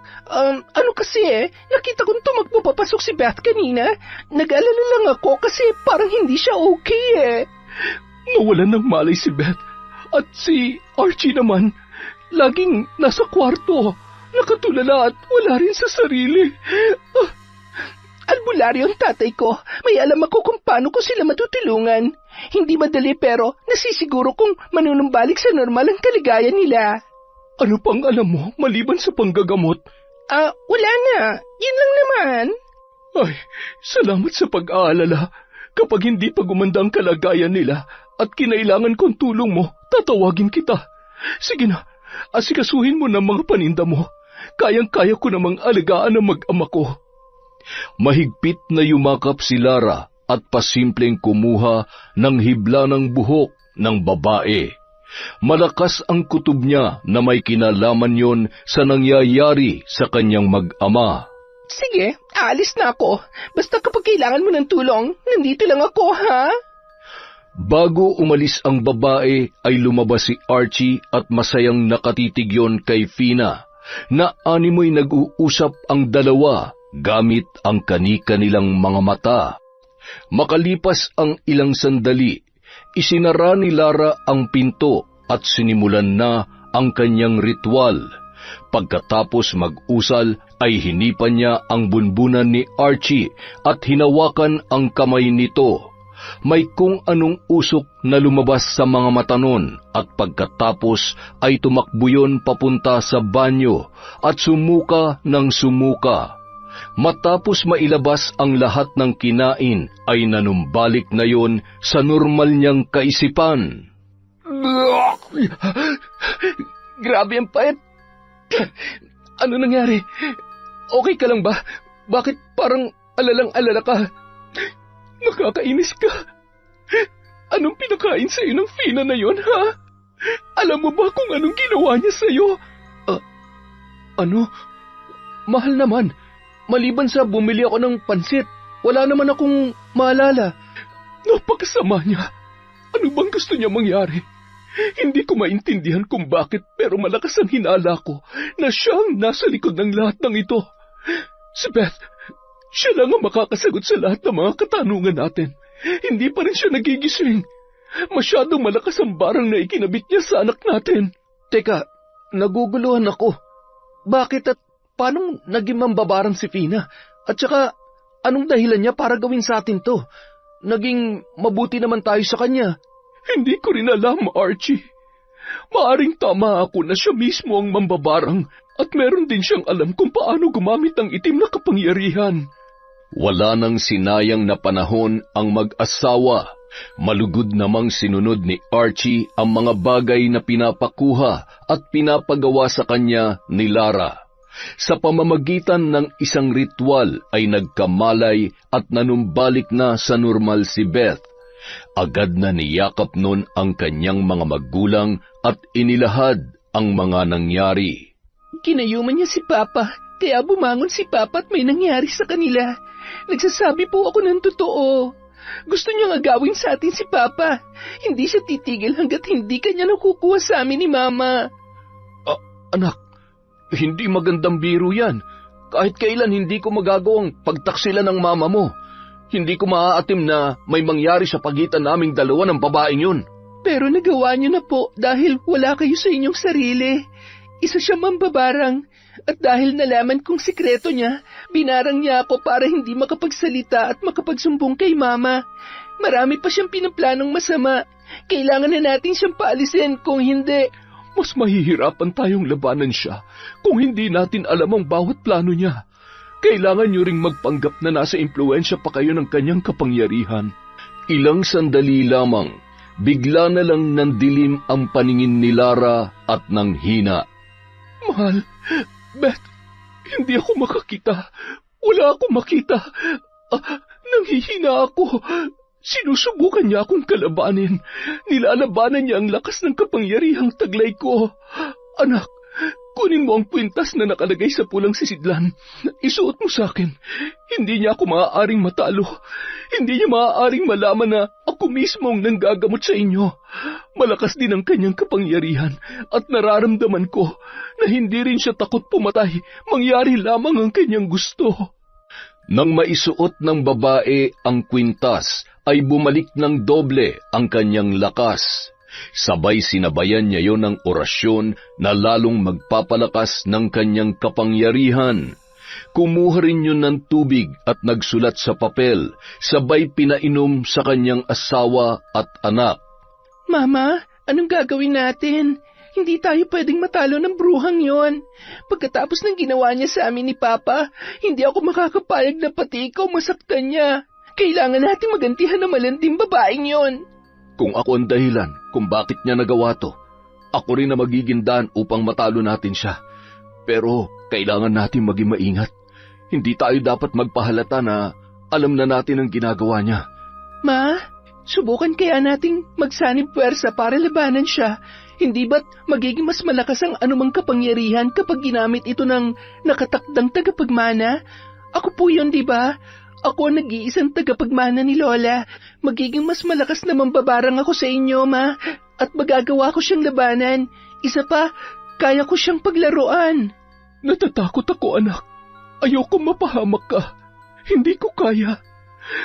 Ano kasi nakita kong magpapasok si Beth kanina. Nag-alala lang ako kasi parang hindi siya okay. Nawalan ng malay si Beth. At si Archie naman, laging nasa kwarto. Nakatulala at wala rin sa sarili. Albularyo ang tatay ko. May alam ako kung paano ko sila matutulungan. Hindi madali pero nasisiguro kung manunumbalik sa normal ang kaligayan nila. Ano pang alam mo maliban sa panggagamot? Wala na. Yun lang naman. Ay, salamat sa pag-aalala. Kapag hindi pa gumanda ang kalagayan nila at kinailangan kong tulong mo, tatawagin kita. Sige na, asikasuhin mo ng mga paninda mo. Kayang-kaya ko namang alagaan ang mag-ama ko. Mahigpit na yumakap si Lara at pasimpleng kumuha ng hibla ng buhok ng babae. Malakas ang kutob niya na may kinalaman yon sa nangyayari sa kanyang mag-ama. Sige, aalis na ako. Basta kapag kailangan mo ng tulong, nandito lang ako, ha? Bago umalis ang babae, ay lumabas si Archie at masayang nakatitig yon kay Fina, na animoy nag-uusap ang dalawa gamit ang kani-kanilang mga mata. Makalipas ang ilang sandali, isinara ni Lara ang pinto at sinimulan na ang kanyang ritual. Pagkatapos mag-usal ay hinipan niya ang bunbunan ni Archie at hinawakan ang kamay nito. May kung anong usok na lumabas sa mga mata nun at pagkatapos ay tumakbo yun papunta sa banyo at sumuka ng sumuka. Matapos mailabas ang lahat ng kinain ay nanumbalik na yon sa normal niyang kaisipan. Grabe ang pait. Ano nangyari? Okay ka lang ba? Bakit parang alalang-alala ka? Nakakainis ka. Anong pinakain sa'yo ng Fina na yon, ha? Alam mo ba kung anong ginawa niya sa'yo? Ano? Mahal naman. Maliban sa bumili ako ng pansit, wala naman akong maalala. Napakasama niya. Ano bang gusto niya mangyari? Hindi ko maintindihan kung bakit pero malakas ang hinala ko na siyang nasa likod ng lahat ng ito. Si Beth, siya lang ang makakasagot sa lahat ng mga katanungan natin. Hindi pa rin siya nagigising. Masyadong malakas ang barang na ikinabit niya sa anak natin. Teka, naguguluhan ako. Bakit at paano naging mambabarang si Fina? At saka, anong dahilan niya para gawin sa atin to? Naging mabuti naman tayo sa kanya. Hindi ko rin alam, Archie. Maaring tama ako na siya mismo ang mambabarang at meron din siyang alam kung paano gumamit ng itim na kapangyarihan. Wala nang sinayang na panahon ang mag-asawa. Malugod namang sinunod ni Archie ang mga bagay na pinapakuha at pinapagawa sa kanya ni Lara. Sa pamamagitan ng isang ritual ay nagkamalay at nanumbalik na sa normal si Beth. Agad na niyakap nun ang kanyang mga magulang at inilahad ang mga nangyari. Kinayuman niya si Papa, kaya bumangon si Papa at may nangyari sa kanila. Nagsasabi po ako ng totoo. Gusto niyang agawin sa atin si Papa. Hindi siya titigil hanggat hindi kanya nakukuha sa amin ni Mama. Anak, hindi magandang biro yan. Kahit kailan hindi ko magagawang pagtaksila ng mama mo. Hindi ko maaatim na may mangyari sa pagitan naming dalawa ng babaeng yun. Pero nagawa niyo na po dahil wala kayo sa inyong sarili. Isa siya mambabarang. At dahil nalaman kong sikreto niya, binarang niya ako para hindi makapagsalita at makapagsumbong kay mama. Marami pa siyang pinaplanong masama. Kailangan na natin siyang paalisin kung hindi. Mas mahihirapan tayong labanan siya kung hindi natin alam ang bawat plano niya. Kailangan niyo ring magpanggap na nasa impluensya pa kayo ng kanyang kapangyarihan. Ilang sandali lamang, bigla na lang nandilim ang paningin ni Lara at nanghina. Mahal, Beth, hindi ako makakita. Wala akong makita. Nanghihina ako. Sinusubukan niya akong kalabanin. Nilalabanan niya ang lakas ng kapangyarihang taglay ko. Anak, kunin mo ang kwintas na nakalagay sa pulang sisidlan. Isuot mo sa akin. Hindi niya ako maaaring matalo. Hindi niya maaaring malaman na ako mismo ang nanggagamot sa inyo. Malakas din ang kanyang kapangyarihan at nararamdaman ko na hindi rin siya takot pumatay. Mangyari lamang ang kanyang gusto. Nang maisuot ng babae ang kwintas, ay bumalik ng doble ang kanyang lakas. Sabay sinabayan niya yon ng orasyon na lalong magpapalakas ng kanyang kapangyarihan. Kumuha rin yun ng tubig at nagsulat sa papel, sabay pinainom sa kanyang asawa at anak. Mama, anong gagawin natin? Hindi tayo pwedeng matalo ng bruhang yon. Pagkatapos ng ginawa niya sa amin ni Papa, hindi ako makakapayag na pati ikaw masaktan niya. Kailangan natin magantihan na malanding babaeng yon. Kung ako ang dahilan kung bakit niya nagawa to, ako rin na magiging daan upang matalo natin siya. Pero kailangan natin maging maingat. Hindi tayo dapat magpahalata na alam na natin ang ginagawa niya. Ma, subukan kaya nating magsanib puwersa para labanan siya. Hindi ba't magiging mas malakas ang anumang kapangyarihan kapag ginamit ito ng nakatakdang tagapagmana? Ako po yun, di ba? Ako ang nag-iisang tagapagmana ni Lola. Magiging mas malakas na mambabarang ako sa inyo, Ma. At magagawa ko siyang labanan. Isa pa, kaya ko siyang paglaruan. Natatakot ako, anak. Ayoko mapahamak ka. Hindi ko kaya.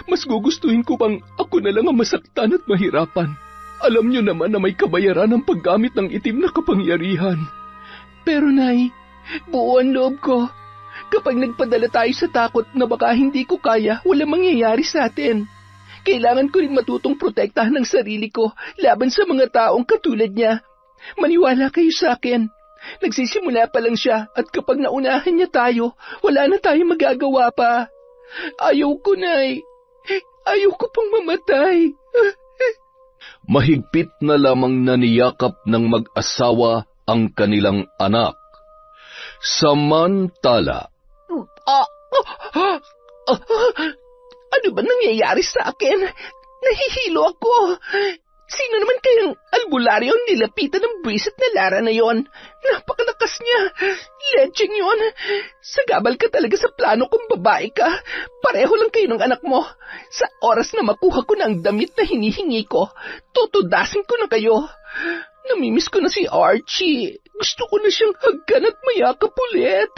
Mas gugustuhin ko bang ako na lang ang masaktan at mahirapan. Alam niyo naman na may kabayaran ang paggamit ng itim na kapangyarihan. Pero Nay, buo ang loob ko. Kapag nagpadala tayo sa takot na baka hindi ko kaya, wala mangyayari sa atin. Kailangan ko rin matutong protektahan ng sarili ko laban sa mga taong katulad niya. Maniwala kayo sa akin. Nagsisimula pa lang siya at kapag naunahan niya tayo, wala na tayong magagawa pa. Ayaw ko, Nay. Ayaw ko pang mamatay. Mahigpit na lamang naniyakap ng mag-asawa ang kanilang anak. Samantala, ano ba nangyayari sa akin? Nahihilo ako. Sino naman kayang albularyo ang nilapitan ng buwisit na Lara na yon? Napakalakas niya. Lecheng yon. Sagabal ka talaga sa plano kung babae ka. Pareho lang kayo ng anak mo. Sa oras na makuha ko na ang damit na hinihingi ko, tutudasin ko na kayo. Namimiss ko na si Archie. Gusto ko na siyang hagkan at mayakap ulit.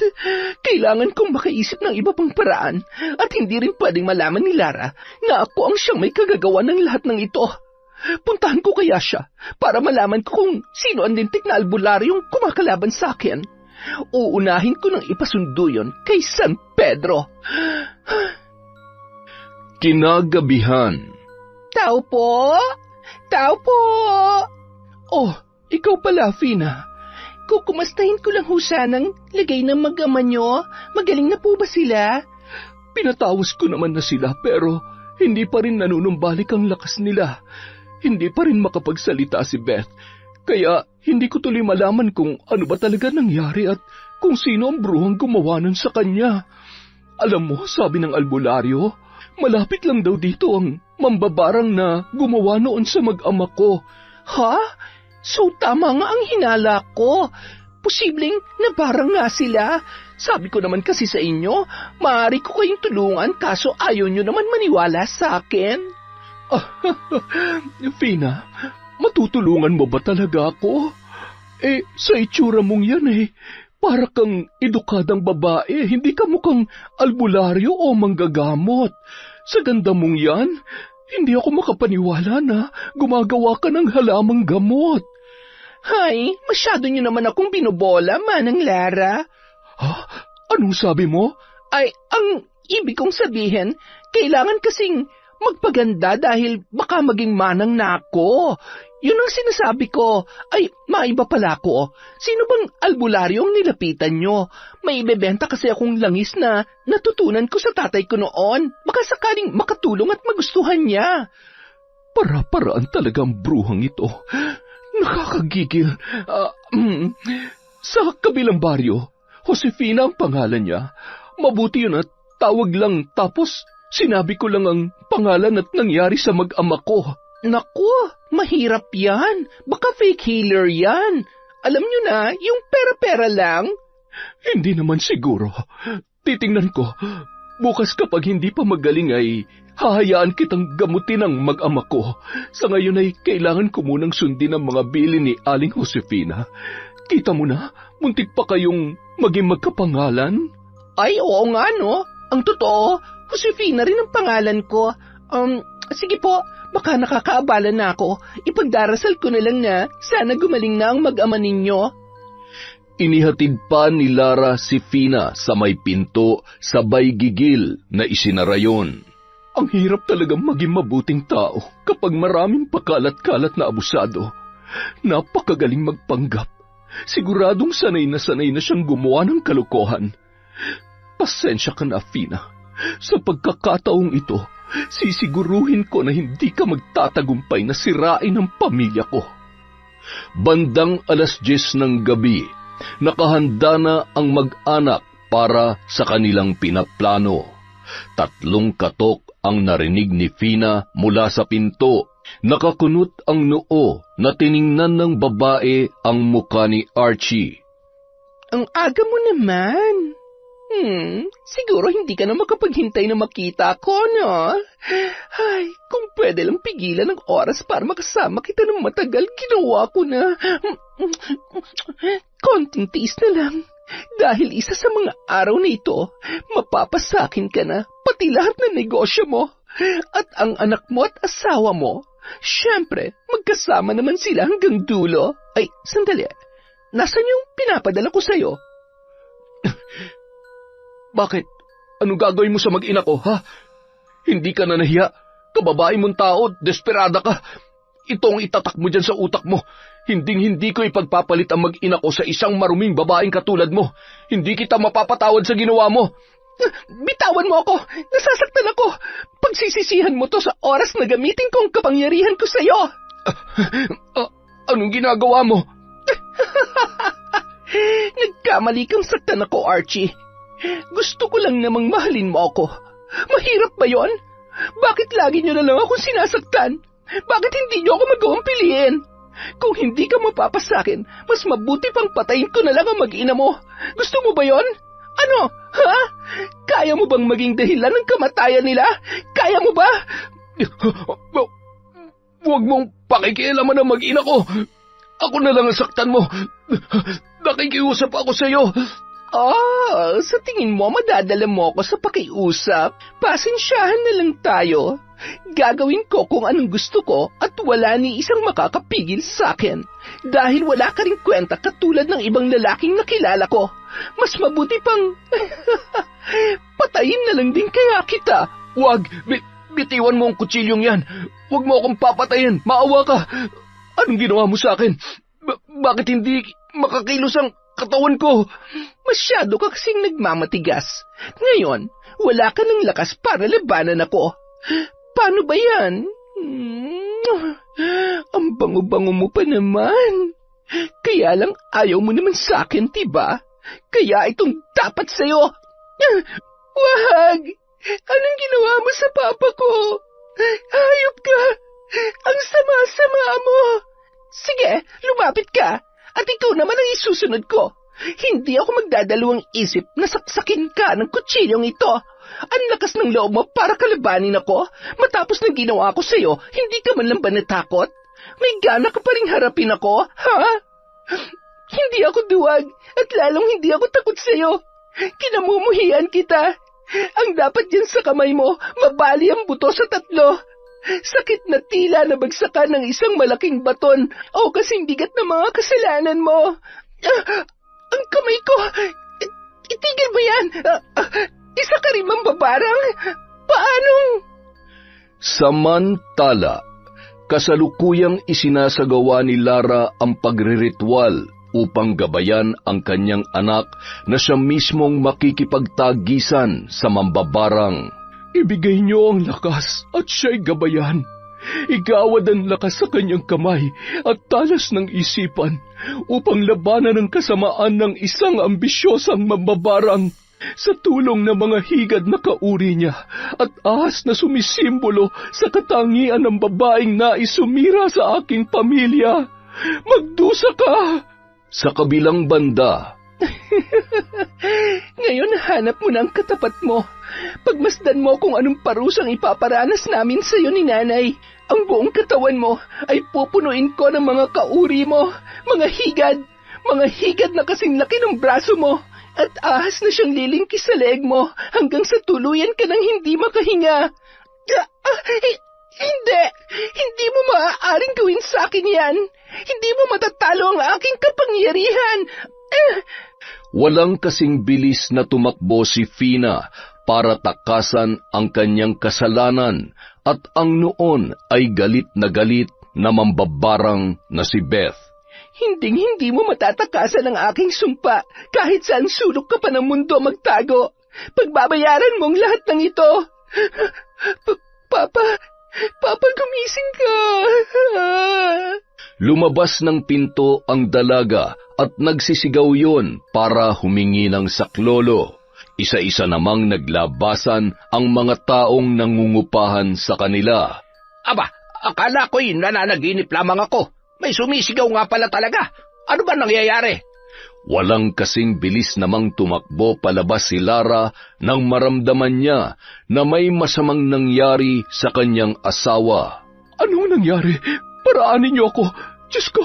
Kailangan kong makaisip ng iba pang paraan at hindi rin pwedeng malaman ni Lara na ako ang siyang may kagagawa ng lahat ng ito. Puntahan ko kaya siya para malaman ko kung sino ang lintik na albularyong kumakalaban sa akin. Uunahin ko nang ipasundo yun kay San Pedro. Kinagabihan. Tao po? Tao po? Oh, ikaw pala, Fina. Kukumustahin ko lang ho sanang lagay ng mag-ama nyo. Magaling na po ba sila? Pinatawas ko naman na sila pero hindi pa rin nanunumbalik ang lakas nila. Hindi pa rin makapagsalita si Beth. Kaya hindi ko tuloy malaman kung ano ba talaga nangyari at kung sino ang bruhang gumawa nun sa kanya. Alam mo, sabi ng albularyo, malapit lang daw dito ang mambabarang na gumawa noon sa mag-ama ko. Ha? So tama nga ang hinala ko. Posibleng nabarang nga sila. Sabi ko naman kasi sa inyo, maaari ko kayong tulungan kaso ayaw nyo naman maniwala sa akin. Fina, matutulungan mo ba talaga ako? Sa itsura mong yan Para kang edukadang babae, hindi ka mukhang albularyo o manggagamot. Sa ganda mong yan, hindi ako makapaniwala na gumagawa ka ng halamang gamot. Hay, masyado niyo naman akong binobola, Manang Lara. Ha? Anong sabi mo? Ay, ang ibig kong sabihin, kailangan kasing magpaganda dahil baka maging manang na ako. Yun ang sinasabi ko. Ay, maiba pala ako. Sino bang albularyo ang nilapitan nyo? May ibebenta kasi akong langis na natutunan ko sa tatay ko noon. Baka sakaling makatulong at magustuhan niya. Para-paraan talagang bruhang ito. Nakakagigil. Sa kabilang baryo, Josefina ang pangalan niya. Mabuti yun at tawag lang tapos sinabi ko lang ang pangalan at nangyari sa mag-ama ko. Naku, mahirap yan. Baka fake healer yan. Alam nyo na, yung pera-pera lang. Hindi naman siguro. Titingnan ko. Bukas kapag hindi pa magaling ay hahayaan kitang gamutin ang mag-ama ko. Sa ngayon ay kailangan ko munang sundin ang mga bili ni Aling Josefina. Kita mo na, muntik pa kayong maging magkapangalan. Ay, oo nga no. Ang totoo, Josefina rin ang pangalan ko. Sige po, baka nakakaabala na ako. Ipagdarasal ko na lang na sana gumaling na ang mag-ama ninyo. Inihatid pa ni Lara si Fina sa may pinto sabay gigil na isinarayon. Ang hirap talagang maging mabuting tao kapag maraming pakalat-kalat na abusado. Napakagaling magpanggap. Siguradong sanay na siyang gumawa ng kalokohan. Pasensya ka na, Fina. Sa pagkakataong ito, sisiguruhin ko na hindi ka magtatagumpay na sirain ang pamilya ko. Bandang 10:00 ng gabi, nakahanda na ang mag-anak para sa kanilang pinaplano. 3 katok ang narinig ni Fina mula sa pinto. Nakakunot ang noo na tiningnan ng babae ang muka ni Archie. Ang aga mo naman. Siguro hindi ka na makapaghintay na makita ko, no? Ay, kung pwede lang pigilan ng oras para makasama kita ng matagal, ginawa ko na. Konting tiis na lang. Dahil isa sa mga araw na ito, mapapasakin ka na, pati lahat ng negosyo mo. At ang anak mo at asawa mo, syempre, magkasama naman sila hanggang dulo. Ay, sandali. Nasaan yung pinapadala ko sa'yo? Bakit? Anong gagawin mo sa mag-ina ko, ha? Hindi ka na nahiya. Kababae mong tao, desperada ka. Ito ang itatak mo dyan sa utak mo. Hinding-hindi ko ipagpapalit ang mag-ina ko sa isang maruming babaeng katulad mo. Hindi kita mapapatawad sa ginawa mo. Bitawan mo ako! Nasasaktan ako! Pagsisisihan mo to sa oras na gamitin ko ang kapangyarihan ko sa'yo! Anong ginagawa mo? Nagkamali kang saktan ako, Archie. Gusto ko lang namang mahalin mo ako. Mahirap ba yon? Bakit lagi niyo na lang akong sinasaktan? Bakit hindi niyo ako magawang piliin? Kung hindi ka mapapasakin, mas mabuti pang patayin ko na lang ang mag-ina mo. Gusto mo ba yon? Ano? Ha? Kaya mo bang maging dahilan ng kamatayan nila? Kaya mo ba? Huwag mong pakikialaman ang mag-ina ko. Ako na lang ang saktan mo. Nakikiusap ako sa iyo. Sa tingin mo madadala mo ako sa pakiusap? Pasensyahan na lang tayo. Gagawin ko kung anong gusto ko at wala ni isang makakapigil sa akin. Dahil wala ka rin kwenta katulad ng ibang lalaking nakilala ko. Mas mabuti pang patayin na lang din kaya kita. Huwag! Bitiwan mo ang kutsilyong yan. Huwag mo akong papatayin. Maawa ka. Anong ginawa mo sa akin? Bakit hindi makakilos ang katawan ko? Masyado ka kasing nagmamatigas. Ngayon, wala ka ng lakas para labanan ako. Paano ba yan? Ang bango-bango mo pa naman. Kaya lang ayaw mo naman sa akin, diba? Kaya itong dapat sa'yo. Wag! Anong ginawa mo sa papa ko? Hayop ka! Ang sama-sama mo! Sige, lumapit ka. At ikaw naman ang isusunod ko. Hindi ako magdadalawang isip na saksakin ka ng kutsilyong ito. Ang lakas ng loob mo para kalabanin ako. Matapos ng ginawa ko sa'yo, hindi ka man lang ba natakot? May gana ka pa rin harapin ako, ha? Hindi hindi ako duwag at lalong hindi ako takot sa'yo. Kinamumuhian kita. Ang dapat dyan sa kamay mo, mabali ang buto sa 3. Sakit na tila nabagsakan ng isang malaking baton o kasing bigat ng mga kasalanan mo. Ang kamay ko, itigil mo yan. Isa ka rin mambabarang. Paano? Samantala, kasalukuyang isinasagawa ni Lara ang pagriritual upang gabayan ang kanyang anak na siya mismong makikipagtagisan sa mambabarang. Ibigay niyo ang lakas at siya'y gabayan. Igawad ang lakas sa kanyang kamay at talas ng isipan upang labanan ang kasamaan ng isang ambisyosang mambabarang. Sa tulong ng mga higad na kauri niya at ahas na sumisimbolo sa katangian ng babaeng nais sumira sa aking pamilya. Magdusa ka! Sa kabilang banda, Ngayon hanap mo na ang katapat mo. Pagmasdan mo kung anong parusang ipaparanas namin sa iyo ni nanay. Ang buong katawan mo ay pupunuin ko ng mga kauri mo, mga higad na kasing laki ng braso mo. At ahas na siyang lilingkis sa leeg mo hanggang sa tuluyan ka nang hindi makahinga. Hindi mo maaaring gawin sa akin yan. Hindi mo matatalo ang aking kapangyarihan. Walang kasing bilis na tumakbo si Fina para takasan ang kanyang kasalanan at ang noon ay galit na mambabarang na si Beth. Hindi mo matatakasan ang aking sumpa kahit saan sulok ka pa ng mundo magtago. Pagbabayaran mong lahat ng ito. Papa, gumising ka. Lumabas ng pinto ang dalaga at nagsisigaw yon para humingi ng saklolo. Isa-isa namang naglabasan ang mga taong nangungupahan sa kanila. Aba, akala ko'y nananaginip lamang ako. May sumisigaw nga pala talaga. Ano ba nangyayari? Walang kasing bilis namang tumakbo palabas si Lara nang maramdaman niya na may masamang nangyari sa kanyang asawa. Anong nangyari? Paraanin niyo ako. Diyos ko,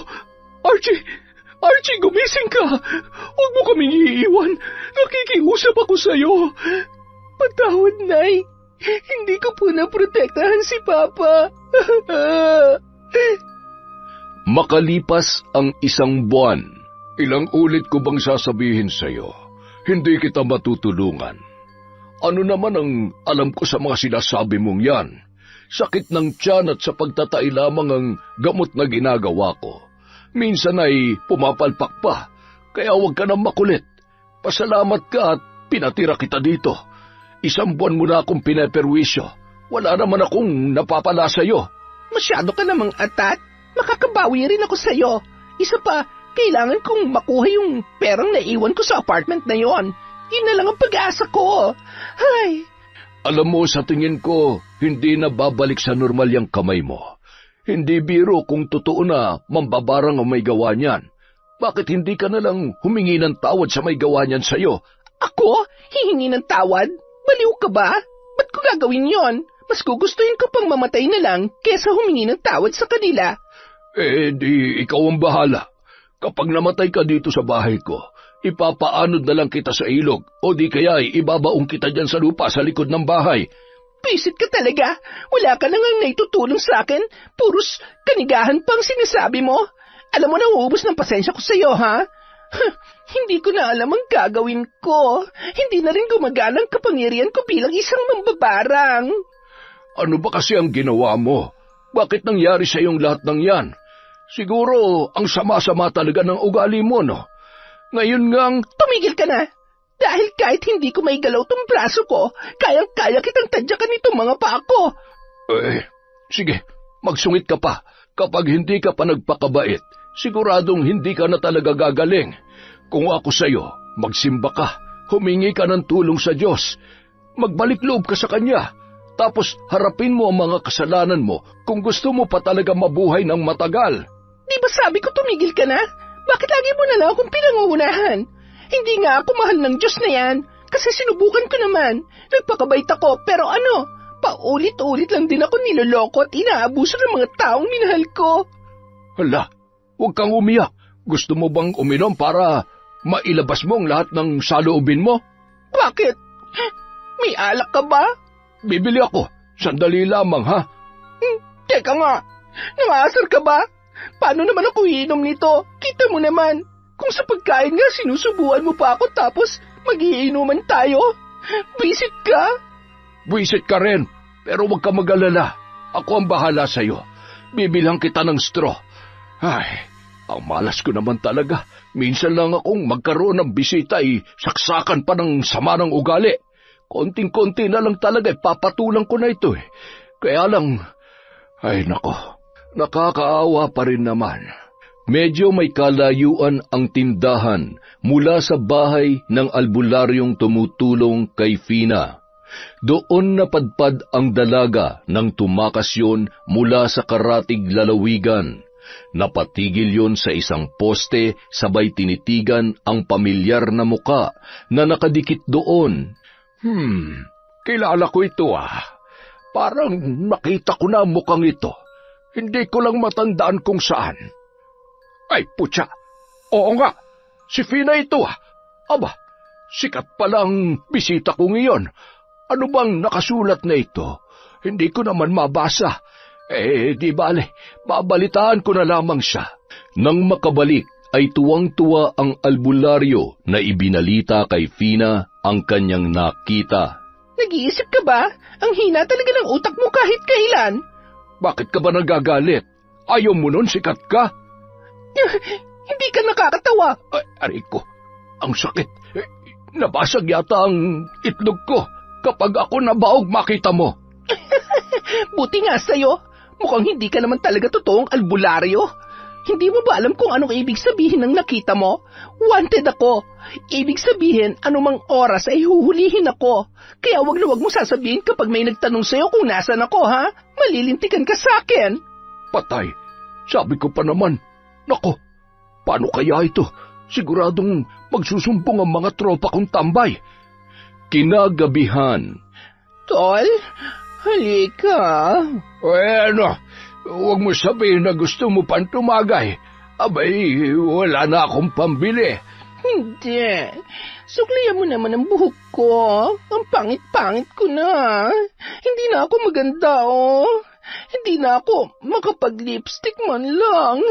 Archie, gumising ka. Huwag mo kaming iiwan. Nakikiusap ako sa'yo. Patawad, Nay. Hindi ko po naprotektahan si Papa. Makalipas ang 1 buwan, ilang ulit ko bang sasabihin sa'yo, hindi kita matutulungan. Ano naman ang alam ko sa mga sinasabi mong yan? Sakit ng tiyan at sa pagtatai lamang ang gamot na ginagawa ko. Minsan ay pumapalpak pa, kaya huwag ka nang makulit. Pasalamat ka at pinatira kita dito. 1 buwan mo na akong pineperwisyo. Wala naman akong napapala sa'yo. Masyado ka namang atat. Makakabawi rin ako sa'yo. Isa pa, kailangan kong makuha yung perang naiwan ko sa apartment na yon. Yun na lang ang pag-asa ko. Ay! Alam mo, sa tingin ko, hindi na babalik sa normal yung kamay mo. Hindi biro kung totoo na mambabarang ang may gawa niyan. Bakit hindi ka na lang humingi ng tawad sa may gawa niyan sa'yo? Ako? Hihingi ng tawad? Baliw ka ba? Ba't ko gagawin yon? Mas gugustuhin ko pang mamatay na lang kesa humingi ng tawad sa kanila. Di ikaw ang bahala. Kapag namatay ka dito sa bahay ko, ipapaanod na lang kita sa ilog o di kaya ibabaong kita dyan sa lupa sa likod ng bahay. Pisit ka talaga. Wala ka nang naitutulong sa akin. Puros kanigahan pang sinasabi mo. Alam mo na uubos ng pasensya ko sa iyo, ha? Hindi ko na alam ang gagawin ko. Hindi na rin gumagana ang kapangyarihan ko bilang isang mambabarang. Ano ba kasi ang ginawa mo? Bakit nangyari sa iyong lahat ng yan? Siguro ang sama-sama talaga ng ugali mo, no? Ngayon ngang... Tumigil ka na! Dahil kahit hindi ko may galaw tong braso ko, kayang-kaya kitang tadyakan nitong mga paa ko. Sige, magsungit ka pa. Kapag hindi ka pa nagpakabait, siguradong hindi ka na talaga gagaling. Kung ako sa'yo, magsimba ka, humingi ka ng tulong sa Diyos. Magbalik loob ka sa Kanya. Tapos harapin mo ang mga kasalanan mo kung gusto mo pa talaga mabuhay ng matagal. Di ba sabi ko tumigil ka na? Bakit lagi mo na lang akong pinangungunahan? Hindi nga ako mahal ng Diyos na yan. Kasi sinubukan ko naman. Nagpakabait ako, pero ano? Paulit-ulit lang din ako niloloko at inaabuso ng mga taong minahal ko. Hala, huwag kang umiyak. Gusto mo bang uminom para mailabas mo ang lahat ng saloobin mo? Bakit? May alak ka ba? Bibili ako. Sandali lamang, ha? Teka nga, nangasar ka ba? Paano naman ako iinom nito? Kita mo naman, kung sa pagkain nga sinusubuan mo pa ako tapos magiinuman tayo. Visit ka? Buisit ka rin, pero huwag ka mag-alala. Ako ang bahala sa'yo. Bibilhan kita ng straw. Ay, ang malas ko naman talaga. Minsan lang akong magkaroon ng bisita saksakan pa ng sama ng ugali. Konting-konti na lang talaga papatulang ko na ito. Kaya lang, ay nako, nakakaawa pa rin naman. Medyo may kalayuan ang tindahan mula sa bahay ng albularyong tumutulong kay Fina. Doon napadpad ang dalaga nang tumakas yun mula sa karatig lalawigan. Napatigil yun sa isang poste sabay tinitigan ang pamilyar na muka na nakadikit doon. Kilala ko ito Parang nakita ko na ang mukhang ito. Hindi ko lang matandaan kung saan. Ay, putya. Oo nga, si Fina ito Aba, sikat palang bisita ko ngayon. Ano bang nakasulat na ito? Hindi ko naman mabasa. Di bale, babalitaan ko na lamang siya. Nang makabalik ay tuwang-tuwa ang albularyo na ibinalita kay Fina ang kanyang nakita. Nag-iisip ka ba? Ang hina talaga ng utak mo kahit kailan. Bakit ka ba nagagalit? Ayaw mo nun, sikat ka? Hindi ka nakakatawa. Aray ko, ang sakit. Nabasag yata ang itlog ko kapag ako nabaog makita mo. Buti nga sa'yo. Mukhang hindi ka naman talaga totoong albularyo. Hindi mo ba alam kung anong ibig sabihin ng nakita mo? Wanted ako. Ibig sabihin, anumang oras ay huhulihin ako. Kaya wag na wag mo sasabihin kapag may nagtanong sa'yo kung nasan ako, ha? Malilintikan ka sa akin. Patay. Sabi ko pa naman. Nako, paano kaya ito? Siguradong magsusumbong ang mga tropa kong tambay. Kinagabihan. Tol, halika. Huwag mo sabihin na gusto mo pang tumagay. Abay, wala na akong pambili. Hindi. Suklayan mo naman ang buhok ko. Ang pangit-pangit ko na. Hindi na ako maganda, Hindi na ako makapag-lipstick man lang.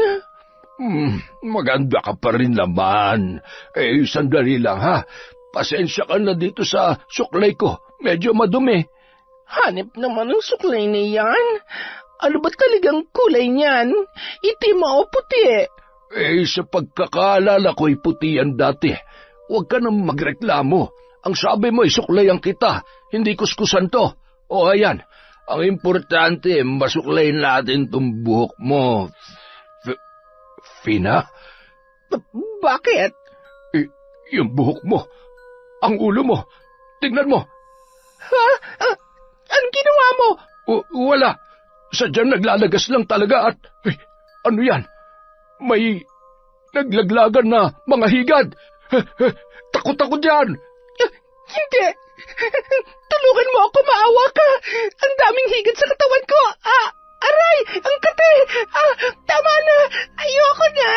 Maganda ka pa rin naman. Sandali lang ha. Pasensya ka na dito sa suklay ko. Medyo madumi. Hanip naman ang suklay na yan. Ano ba talagang kulay niyan? Itim o puti? Sa pagkakaalala ko'y puti yan dati. Huwag ka nang magreklamo. Ang sabi mo suklayan kita. Hindi kuskusan to. O ayan, ang importante, masuklayin natin tong buhok mo. Fina? Bakit? Yung buhok mo. Ang ulo mo. Tingnan mo. Ha? Anong ginawa mo? Wala. Sadyang naglalagas lang talaga at... ano yan? May naglaglagan na mga higad. Takot-takot yan. Hindi. Tulungan mo ako, maawa ka. Ang daming higad sa katawan ko. Aray, ang kate. Tama na. Ayoko na.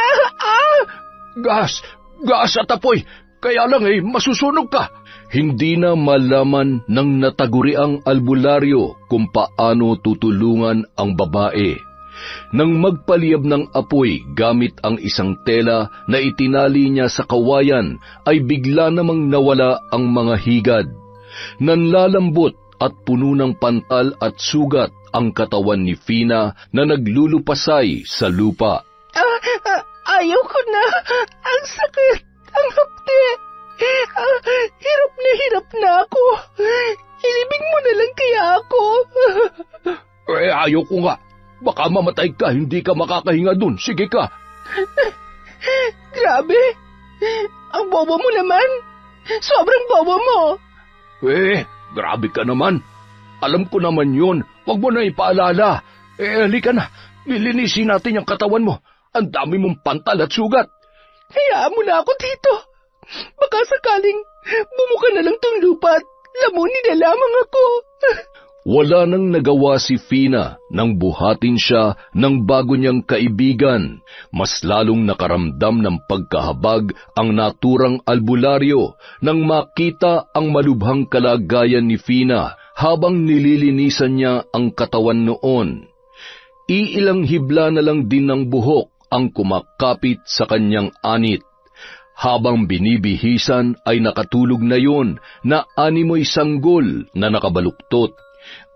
Gas at apoy. Kaya lang masusunog ka. Hindi na malaman ng nataguriang albularyo kung paano tutulungan ang babae. Nang magpaliyab ng apoy gamit ang isang tela na itinali niya sa kawayan, ay bigla namang nawala ang mga higad. Nanlalambot at puno ng pantal at sugat ang katawan ni Fina na naglulupasay sa lupa. Ayaw ko na. Ang sakit. Ang hapde. Hirap na ako. Ilibing mo na lang kaya ako. Ayaw ko nga. Baka mamatay ka, hindi ka makakahinga dun. Sige ka. Grabe. Ang bobo mo naman. Sobrang bobo mo. Grabe ka naman. Alam ko naman yun. Huwag mo na ipaalala. Halika na. Nilinisin natin yung katawan mo. Ang dami mong pantal at sugat. Hayaan mo na ako dito. Baka sakaling bumuka na lang tong lupa at lamunin na lamang ako. Wala nang nagawa si Fina nang buhatin siya ng bago niyang kaibigan. Mas lalong nakaramdam ng pagkahabag ang naturang albularyo nang makita ang malubhang kalagayan ni Fina habang nililinisan niya ang katawan noon. Iilang hibla na lang din ng buhok ang kumakapit sa kanyang anit. Habang binibihisan ay nakatulog na yon na animoy sanggol na nakabaluktot.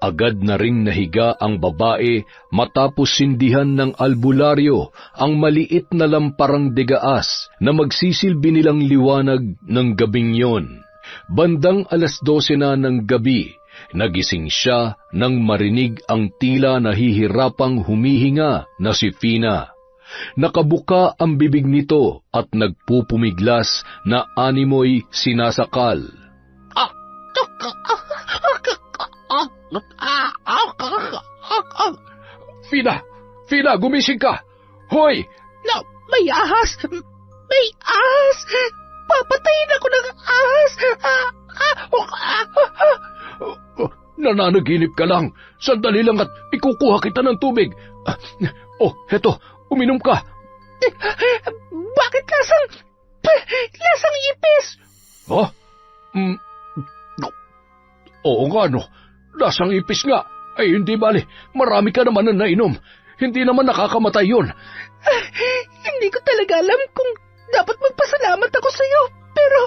Agad na ring nahiga ang babae matapos sindihan ng albularyo ang maliit na lamparang degaas na magsisilbi nilang liwanag ng gabing yon. Bandang 12:00 na ng gabi, nagising siya nang marinig ang tila nahihirapang humihinga na si Fina. Nakabuka ang bibig nito at nagpupumiglas na animoy sinasakal. Fina! Fina, gumising ka! Hoy! Na, may ahas! May ahas! Papatayin ako ng ahas! Nananaginip ka lang. Sandali lang at ikukuha kita ng tubig. Oh, heto, uminom ka. Bakit lasang ipis? Oh? Oo nga, no. Lasang ipis nga. Ay, hindi bali. Marami ka naman na nainom. Hindi naman nakakamatay yun. Hindi ko talaga alam kung dapat magpasalamat ako sa'yo. Pero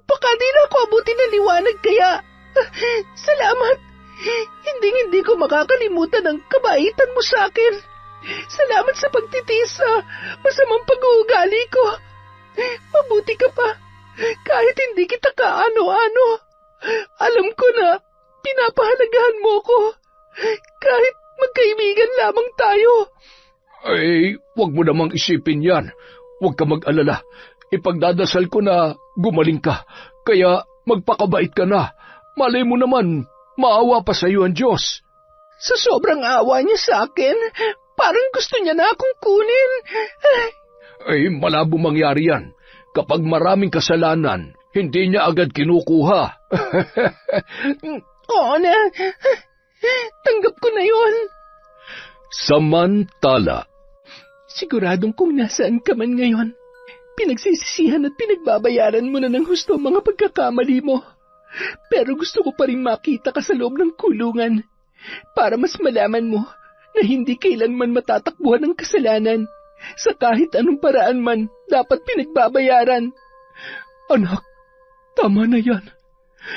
baka di na ako abutin ng liwanag kaya... Salamat. Hindi ko makakalimutan ang kabaitan mo sa akin. Salamat sa pagtitiis sa masamang pag-uugali ko. Mabuti ka pa. Kahit hindi kita kaano-ano. Alam ko na pinapahalagahan mo ko. Kahit magkaibigan lamang tayo. Ay, wag mo namang isipin yan. Huwag ka mag-alala. Ipagdadasal ko na gumaling ka. Kaya magpakabait ka na. Malay mo naman, maawa pa sa iyo ang Diyos. Sa sobrang awa niya sa akin, parang gusto niya na akong kunin. Ay, malabo mangyari yan. Kapag maraming kasalanan, hindi niya agad kinukuha. Oo na. Tanggap ko na yon. Samantala, siguradong kung nasaan ka man ngayon, pinagsisisihan at pinagbabayaran mo na ng husto ang mga pagkakamali mo. Pero gusto ko pa rin makita ka sa loob ng kulungan para mas malaman mo na hindi kailanman matatakbuhan ng kasalanan sa kahit anong paraan man dapat pinagbabayaran. Anak, tama na yan.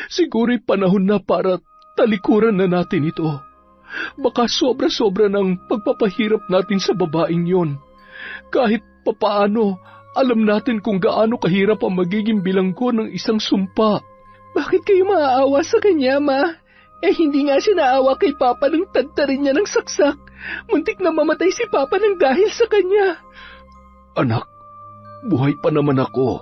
Siguro'y panahon na para talikuran na natin ito. Baka sobra-sobra ng pagpapahirap natin sa babaeng yon. Kahit papaano, alam natin kung gaano kahirap ang magiging bilanggo ng isang sumpa. Bakit kayo maaawa sa kanya, Ma? Hindi nga siya naawa kay Papa nang tadtarin niya ng saksak. Muntik na mamatay si Papa nang dahil sa kanya. Anak, buhay pa naman ako.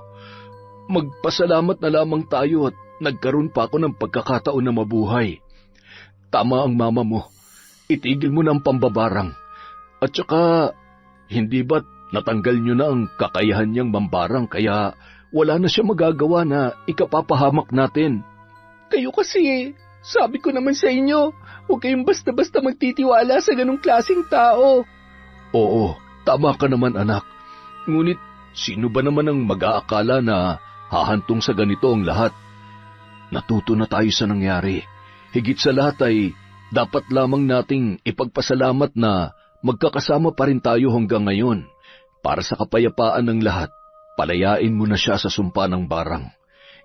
Magpasalamat na lamang tayo at nagkaroon pa ako ng pagkakataon na mabuhay. Tama ang mama mo. Itigil mo na ang pambabarang. At saka, hindi ba't natanggal niyo na ang kakayahan niyang mambarang kaya wala na siya magagawa na ikapapahamak natin? Kayo kasi, sabi ko naman sa inyo, huwag kayong basta-basta magtitiwala sa ganong klaseng tao. Oo, tama ka naman anak. Ngunit, sino ba naman ang mag-aakala na hahantong sa ganito ang lahat? Natuto na tayo sa nangyari. Higit sa lahat ay dapat lamang nating ipagpasalamat na magkakasama pa rin tayo hanggang ngayon. Para sa kapayapaan ng lahat, palayain mo na siya sa sumpa ng barang.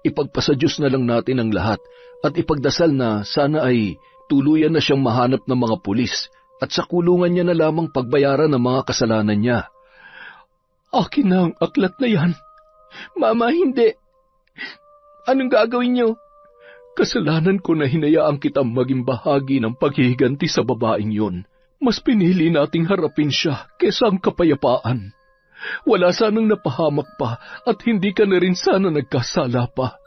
Ipagpasa Diyos na lang natin ang lahat at ipagdasal na sana ay tuluyan na siyang mahanap ng mga pulis at sa kulungan niya na lamang pagbayaran ng mga kasalanan niya. Akin na ang aklat na yan. Mama, hindi. Anong gagawin niyo? Kasalanan ko na hinayaan kitang maging bahagi ng paghihiganti sa babaeng yon. Mas pinili nating harapin siya kesa ang kapayapaan. Wala sanang napahamak pa at hindi ka na rin sana nagkasala pa.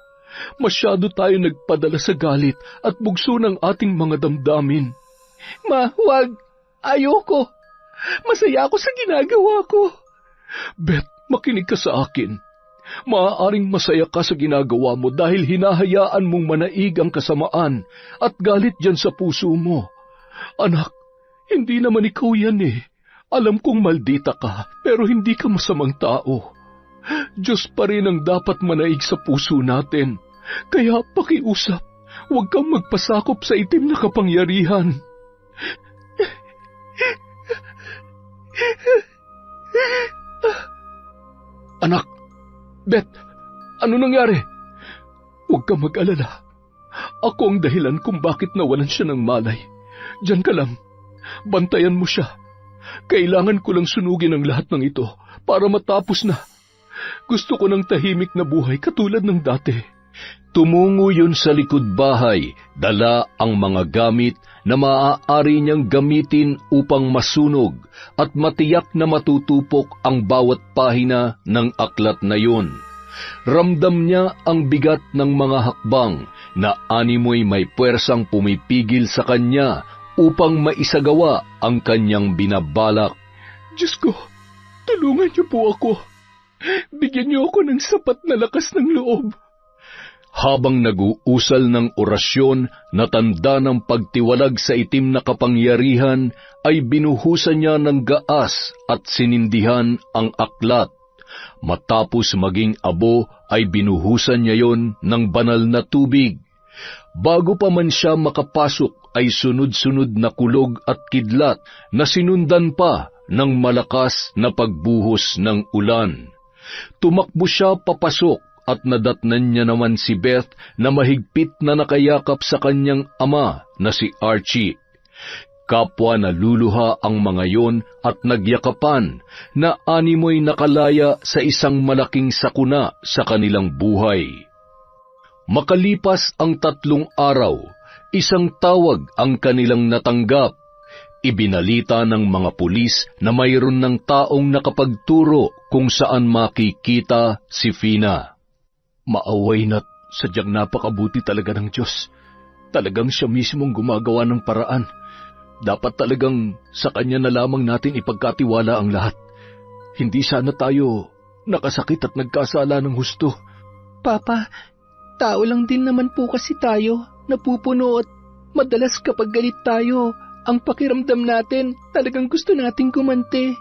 Masyado tayo nagpadala sa galit at bugso ng ating mga damdamin. Ma, wag. Ayoko. Masaya ako sa ginagawa ko. Beth, makinig ka sa akin. Maaaring masaya ka sa ginagawa mo dahil hinahayaan mong manaig ang kasamaan at galit dyan sa puso mo. Anak, hindi naman ikaw yan eh. Alam kong maldita ka, pero hindi ka masamang tao. Diyos pa rin ang dapat manaig sa puso natin. Kaya pakiusap, huwag kang magpasakop sa itim na kapangyarihan. Anak, Beth, ano nangyari? Huwag kang mag-alala. Ako ang dahilan kung bakit nawalan siya ng malay. Diyan ka lang. Bantayan mo siya. Kailangan ko lang sunugin ang lahat ng ito para matapos na. Gusto ko ng tahimik na buhay katulad ng dati. Tumungo yun sa likod bahay, dala ang mga gamit na maaari niyang gamitin upang masunog at matiyak na matutupok ang bawat pahina ng aklat na yun. Ramdam niya ang bigat ng mga hakbang na animoy may puwersang pumipigil sa kanya upang maisagawa ang kanyang binabalak. Diyos ko, tulungan niyo po ako. Bigyan niyo ako ng sapat na lakas ng loob. Habang nag-uusal ng orasyon na tanda ng pagtiwalag sa itim na kapangyarihan, ay binuhusan niya ng gaas at sinindihan ang aklat. Matapos maging abo ay binuhusan niya yon ng banal na tubig. Bago pa man siya makapasok ay sunod-sunod na kulog at kidlat na sinundan pa ng malakas na pagbuhos ng ulan. Tumakbo siya papasok at nadatnan niya naman si Beth na mahigpit na nakayakap sa kanyang ama na si Archie. Kapwa naluluha ang mga yon at nagyakapan na animoy nakalaya sa isang malaking sakuna sa kanilang buhay. Makalipas ang 3 araw, isang tawag ang kanilang natanggap. Ibinalita ng mga pulis na mayroon ng taong nakapagturo kung saan makikita si Fina. Maaway na't sadyang napakabuti talaga ng Diyos. Talagang siya mismong gumagawa ng paraan. Dapat talagang sa Kanya na lamang natin ipagkatiwala ang lahat. Hindi sana tayo nakasakit at nagkasala ng husto. Papa, tao lang din naman po kasi tayo, napupuno at madalas kapag galit tayo, ang pakiramdam natin talagang gusto nating gumante.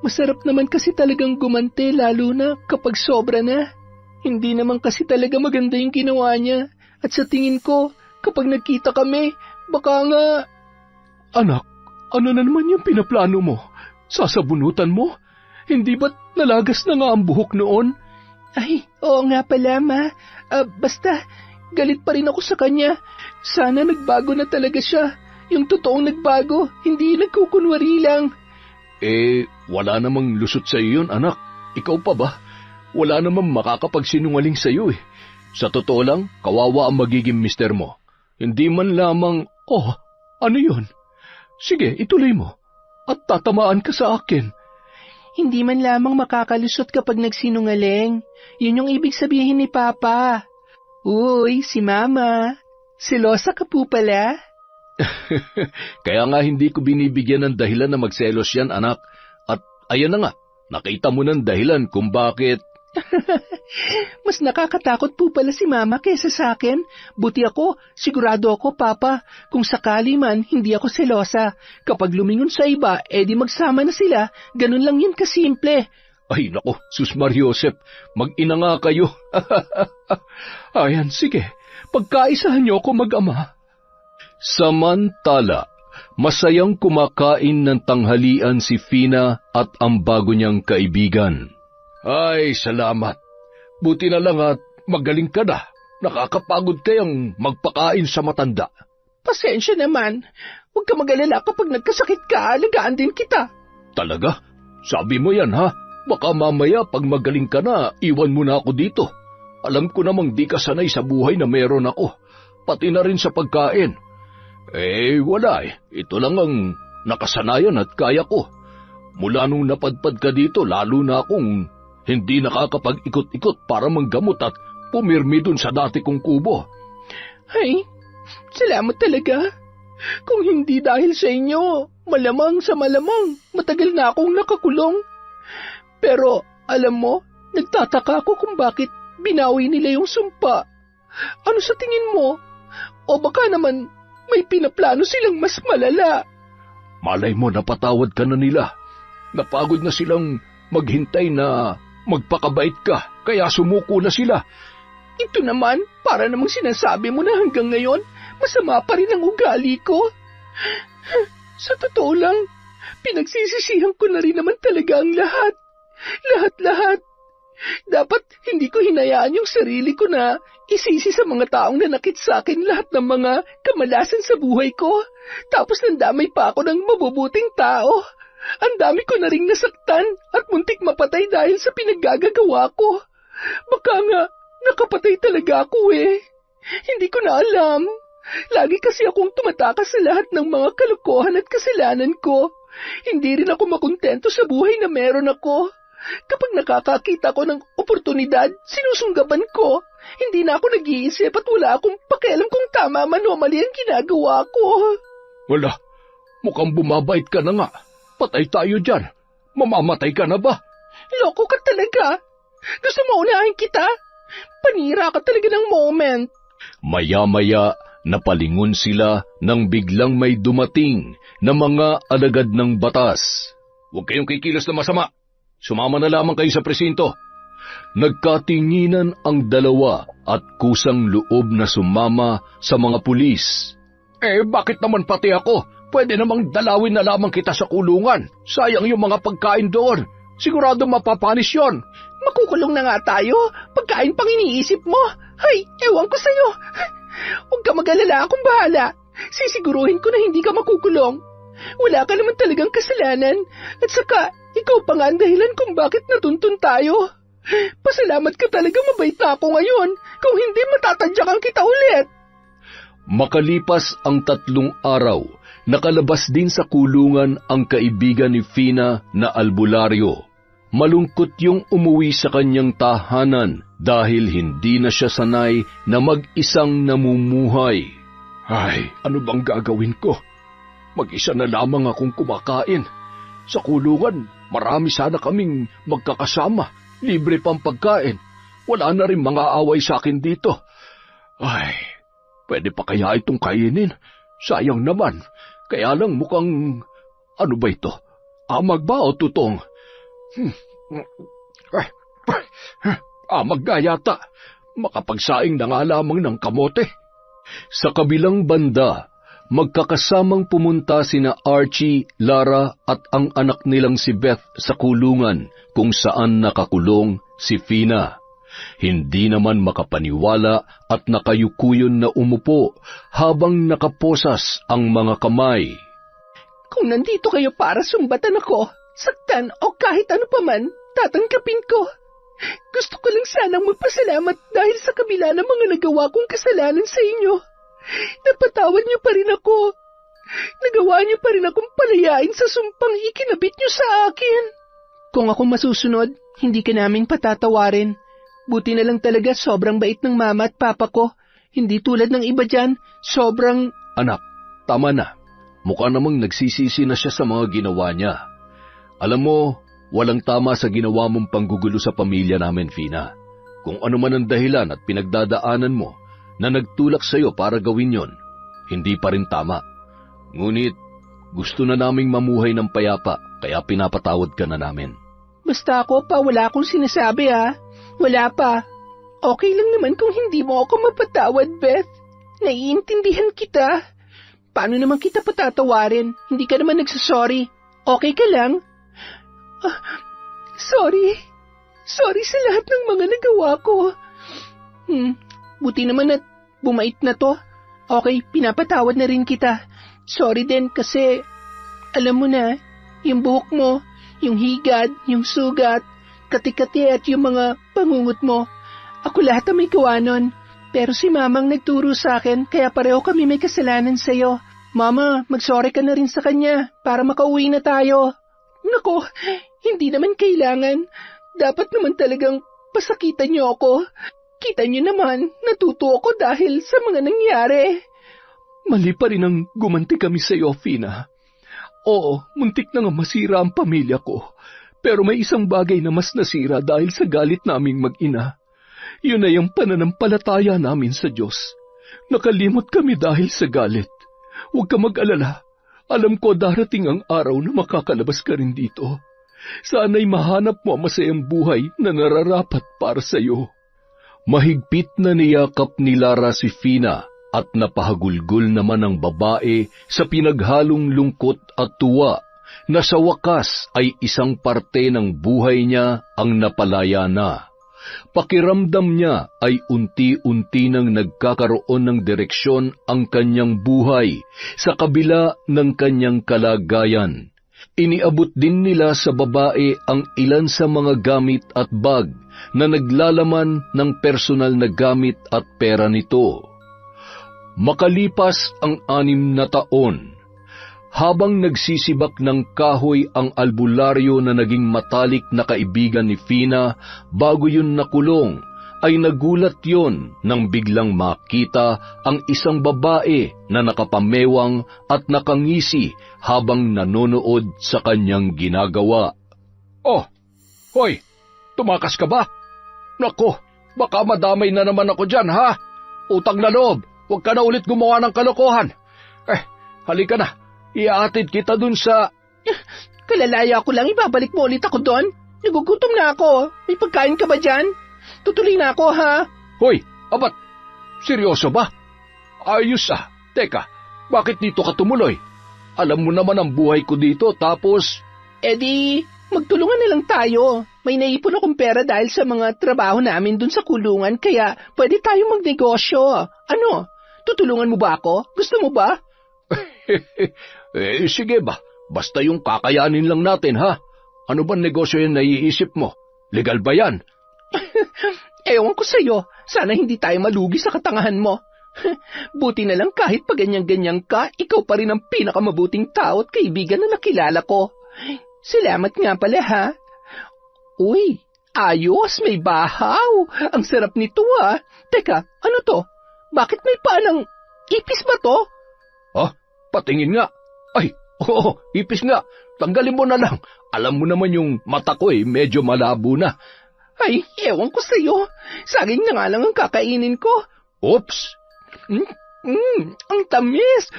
Masarap naman kasi talagang gumante lalo na kapag sobra na. Hindi naman kasi talaga maganda yung ginawa niya. At sa tingin ko, kapag nagkita kami, baka nga... Anak, ano na naman yung pinaplano mo? Sasabunutan mo? Hindi ba't nalagas na nga ang buhok noon? Ay, oo nga pala, Ma. Basta, galit pa rin ako sa kanya. Sana nagbago na talaga siya. Yung totoong nagbago, hindi nagkukunwari lang. Wala namang lusot sa iyo yun, anak. Ikaw pa ba? Wala namang makakapagsinungaling sa iyo eh. Sa totoo lang, kawawa ang magiging mister mo. Hindi man lamang, ano yun? Sige, ituloy mo. At tatamaan ka sa akin. Hindi man lamang makakalusot kapag nagsinungaling. Yun yung ibig sabihin ni Papa. Uy, si Mama. Selosa ka po pala. Kaya nga hindi ko binibigyan ng dahilan na magselos yan, anak. At ayan na nga, nakita mo ng dahilan kung bakit... Mas nakakatakot po pala si Mama kaysa sa akin. Buti ako, sigurado ako, Papa, kung sakali man hindi ako selosa. Kapag lumingon sa iba, edi magsama na sila. Ganun lang yun kasimple. Ay nako, Sus Mariosep, mag-ina nga kayo. Ayan, sige, pagkaisahan niyo ako mag-ama. Samantala, masayang kumakain ng tanghalian si Fina at ang bago niyang kaibigan. Ay, salamat. Buti na lang at magaling ka na. Nakakapagod kayang magpakain sa matanda. Pasensya naman. Huwag ka mag-alala kapag nagkasakit ka, alagaan din kita. Talaga? Sabi mo yan ha? Baka mamaya pag magaling ka na, iwan mo na ako dito. Alam ko namang di ka sanay sa buhay na meron ako. Pati na rin sa pagkain. Wala eh. Ito lang ang nakasanayan at kaya ko. Mula nung napadpad ka dito, lalo na akong hindi nakakapag-ikot-ikot para manggamot at pumirmi dun sa dati kong kubo. Ay, salamat talaga. Kung hindi dahil sa inyo, malamang sa malamang, matagal na akong nakakulong. Pero, alam mo, Nagtataka ako kung bakit binawi nila yung sumpa. Ano sa tingin mo? O baka naman may pinaplano silang mas malala. Malay mo napatawad ka na nila. Napagod na silang maghintay na magpakabait ka, kaya sumuko na sila. Ito naman, para namang sinasabi mo na hanggang ngayon, masama pa rin ang ugali ko. Sa totoo lang, pinagsisisihan ko na rin naman talaga ang lahat. Lahat-lahat. Dapat hindi ko hinayaan yung sarili ko na isisi sa mga taong nanakit sa akin lahat ng mga kamalasan sa buhay ko. Tapos nandamay pa ako ng mabubuting tao. Ang dami ko na ring nasaktan at muntik mapatay dahil sa pinaggagawa ko. Baka nga, nakapatay talaga ako eh. Hindi ko na alam. Lagi kasi akong tumatakas sa lahat ng mga kalokohan at kasalanan ko. Hindi rin ako makontento sa buhay na meron ako. Kapag nakakakita ko ng oportunidad, sinusunggaban ko. Hindi na ako nag-iisip at wala akong pakialam kung tama man o mali ang ginagawa ko. Wala, mukhang bumabait ka na nga. Patay tayo dyan. Mamamatay ka na ba? Loko ka talaga. Gusto mo unahin kita? Panira ka talaga ng moment. Maya-maya, napalingon sila nang biglang may dumating na mga alagad ng batas. Huwag kayong kikilos na masama. Sumama na lamang kayo sa presinto. Nagkatinginan ang dalawa at kusang loob na sumama sa mga pulis. Bakit naman pati ako? Pwede namang dalawin na lamang kita sa kulungan. Sayang yung mga pagkain doon. Sigurado mapapanis yon. Makukulong na nga tayo. Pagkain pang iniisip mo. Hay, ewan ko sa'yo. Huwag ka mag-alala, akong bahala. Sisiguruhin ko na hindi ka makukulong. Wala ka naman talagang kasalanan. At saka, ikaw pa nga ang dahilan kung bakit natuntun tayo. Pasalamat ka talaga, mabait na ako ngayon. Kung hindi, matatadyakan kita ulit. Makalipas ang 3 araw, nakalabas din sa kulungan ang kaibigan ni Fina na albularyo. Malungkot yung umuwi sa kanyang tahanan dahil hindi na siya sanay na mag-isang namumuhay. Ay, ano bang gagawin ko? Mag-isa na lamang akong kumakain. Sa kulungan, marami sana kaming magkakasama. Libre pang pagkain. Wala na rin mga away sa akin dito. Ay, pwede pa kaya itong kainin? Sayang naman. Kaya lang mukhang... Ano ba ito? Amag ba o tutong? Amag nga yata. Makapagsaing na nga lamang ng kamote. Sa kabilang banda, magkakasamang pumunta sina Archie, Lara at ang anak nilang si Beth sa kulungan kung saan nakakulong si Fina. Hindi naman makapaniwala at nakayukuyon na umupo habang nakaposas ang mga kamay. Kung nandito kayo para sumbatan ako, saktan o kahit ano pa man, tatanggapin ko. Gusto ko lang sanang magpasalamat dahil sa kabila ng mga nagawa kong kasalanan sa inyo. Napatawad niyo pa rin ako. Nagawa niyo pa rin akong palayain sa sumpang ikinabit niyo sa akin. Kung ako masusunod, hindi ka namin patatawarin. Buti na lang talaga sobrang bait ng mama at papa ko. Hindi tulad ng iba dyan, sobrang... Anak, tama na. Mukha namang nagsisisi na siya sa mga ginawa niya. Alam mo, walang tama sa ginawa mong panggugulo sa pamilya namin, Fina. Kung ano man ang dahilan at pinagdadaanan mo na nagtulak sa iyo para gawin yon, hindi pa rin tama. Ngunit, gusto na naming mamuhay ng payapa, kaya pinapatawad ka na namin. Basta ako pa, wala akong sinasabi ha. Wala pa. Okay lang naman kung hindi mo ako mapatawad, Beth. Naiintindihan kita. Paano naman kita patatawarin? Hindi ka naman nagsasorry. Okay ka lang? Sorry. Sorry sa lahat ng mga nagawa ko. Buti naman at bumait na to. Okay, pinapatawad na rin kita. Sorry din kasi, alam mo na, yung buhok mo, yung higad, yung sugat, kati-kati at yung mga pangungot mo. Ako lahat ang may gawa nun. Pero si Mamang nagturo sa akin, kaya pareho kami may kasalanan sa'yo. Mama, mag-sorry ka na rin sa kanya para makauwi na tayo. Nako, hindi naman kailangan. Dapat naman talagang pasakitan niyo ako. Kita niyo naman, natuto ako dahil sa mga nangyari. Mali pa rin ang gumanti kami sa iyo, Fina. Oo, muntik na nga masira ang pamilya ko. Pero may isang bagay na mas nasira dahil sa galit naming mag-ina. Yun ay ang pananampalataya namin sa Diyos. Nakalimot kami dahil sa galit. Huwag ka mag-alala. Alam ko darating ang araw na makakalabas ka rin dito. Sana'y mahanap mo ang masayang buhay na nararapat para sa iyo. Mahigpit na niyakap ni Lara si Fina at napahagulgol naman ang babae sa pinaghalong lungkot at tuwa na sa wakas ay isang parte ng buhay niya ang napalaya na. Pakiramdam niya ay unti-unti nang nagkakaroon ng direksyon ang kanyang buhay sa kabila ng kanyang kalagayan. Iniabot din nila sa babae ang ilan sa mga gamit at bag na naglalaman ng personal na gamit at pera nito. Makalipas ang 6 na taon, habang nagsisibak ng kahoy ang albularyo na naging matalik na kaibigan ni Fina bago yun nakulong, ay nagulat yon nang biglang makita ang isang babae na nakapamewang at nakangisi habang nanonood sa kanyang ginagawa. Oh, hoy, tumakas ka ba? Nako, baka madamay na naman ako dyan, ha? Utang na loob, huwag ka na ulit gumawa ng kalokohan. Halika na, iaatid kita dun sa... Kalalaya ko lang, ibabalik mo ulit ako doon. Nagugutom na ako. May pagkain ka ba dyan? Tutuloy na ako, ha? Hoy, abat, seryoso ba? Ayos ah. Teka, bakit dito ka tumuloy? Alam mo naman ang buhay ko dito, tapos... Di, magtulungan na lang tayo. May naipon akong pera dahil sa mga trabaho namin dun sa kulungan, kaya pwede tayong magnegosyo. Ano? Tutulungan mo ba ako? Gusto mo ba? Sige ba? Basta yung kakayanin lang natin, ha? Ano ba negosyo yung naiisip mo? Legal ba yan? Ewan ko sa'yo. Sana hindi tayo malugi sa katangahan mo. Buti na lang kahit pa ganyan-ganyan ka, ikaw pa rin ang pinakamabuting tao at kaibigan na nakilala ko. Salamat nga pala, ha? Uy, ayos, may bahaw. Ang sarap nito, ha? Teka, ano to? Bakit may paanang ipis ba to? Patingin nga. Ay, oo, ipis nga. Tanggalin mo na lang. Alam mo naman yung mata ko medyo malabo na. Ay, ewan ko sa'yo. Saging na nga lang ang kakainin ko. Oops! Ang tamis!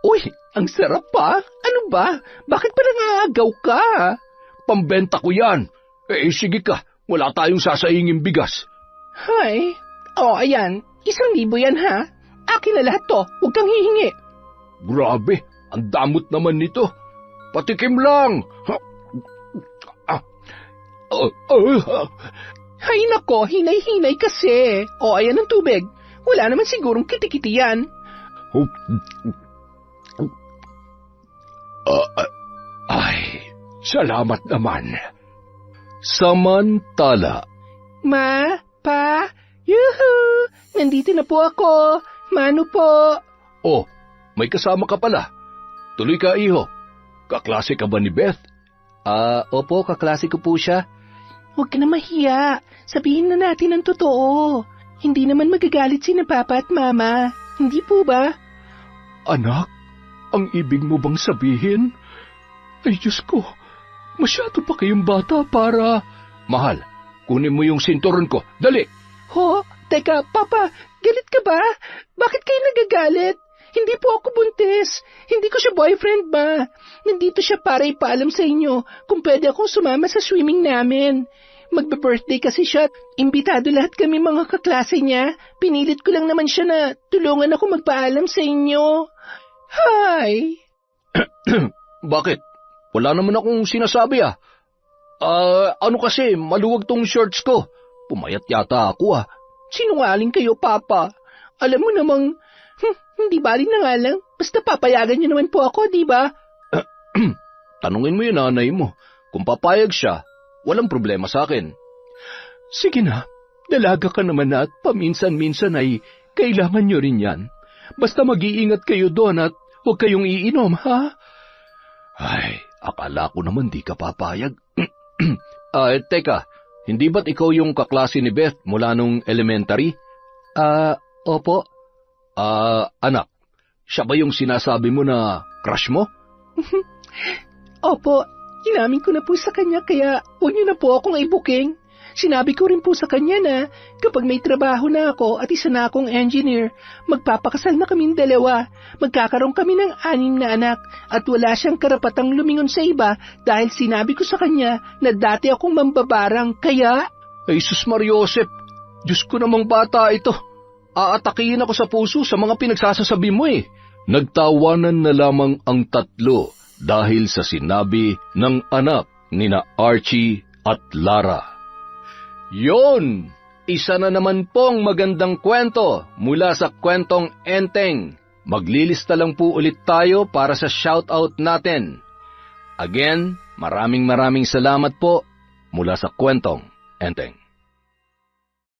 Uy, ang sarap pa. Ano ba? Bakit pa nangaagaw ka? Pambenta ko yan. Sige ka. Wala tayong sasaingin bigas. Hay, ayan. 1,000 yan, ha? Akin na lahat to. Huwag kang hihingi. Grabe, ang damot naman nito. Patikim lang. Hay nako, hinay-hinay kasi. Ayan ang tubig. Wala naman sigurong kitikiti yan. Ay, salamat naman. Samantala, Ma, Pa, yuhu! Nandito na po ako. Mano po? Oh, may kasama ka pala. Tuloy ka, iho. Kaklase ka ba ni Beth? Opo, kaklase ko po siya. Huwag ka na mahiya. Sabihin na natin ang totoo. Hindi naman magagalit sina Papa at Mama. Hindi po ba? Anak, ang ibig mo bang sabihin? Ay, Diyos ko, masyado pa kayong bata para... Mahal, kunin mo yung sinturon ko. Dali! Ho? Teka, Papa, galit ka ba? Bakit kayo nagagalit? Hindi po ako buntis. Hindi ko siya boyfriend, Ma. Nandito siya para ipaalam sa inyo kung pwede akong sumama sa swimming namin. Magbe-birthday kasi siya at imbitado lahat kami mga kaklase niya. Pinilit ko lang naman siya na tulungan ako magpaalam sa inyo. Hi! Bakit? Wala naman akong sinasabi ano kasi, maluwag tong shorts ko. Pumayat yata ako Sinungaling kayo, Papa. Alam mo namang, hindi bali na nga lang. Basta papayagan niyo naman po ako, di ba? Tanungin mo yung nanay mo. Kung papayag siya, walang problema sa akin. Sige na, dalaga ka naman na at paminsan-minsan ay kailangan niyo rin yan. Basta mag-iingat kayo doon at huwag kayong iinom, ha? Ay, akala ko naman di ka papayag. Teka, hindi ba't ikaw yung kaklase ni Beth mula nung elementary? Opo. Anak, siya ba yung sinasabi mo na crush mo? Opo, Inamin ko na po sa kanya kaya huwag niyo na po akong i-booking. Sinabi ko rin po sa kanya na kapag may trabaho na ako at isa na akong engineer, magpapakasal na kaming dalawa. Magkakaroon kami ng 6 na anak at wala siyang karapatang lumingon sa iba dahil sinabi ko sa kanya na dati akong mambabarang kaya... Ay, sus Mariosep, Diyos ko namang bata ito. Aatakihin ako sa puso sa mga pinagsasasabi mo eh. Nagtawanan na lamang ang tatlo dahil sa sinabi ng anak nina Archie at Lara. Yon! Isa na naman pong magandang kwento mula sa kwentong Enteng. Maglilista lang po ulit tayo para sa shoutout natin. Again, maraming salamat po mula sa kwentong Enteng.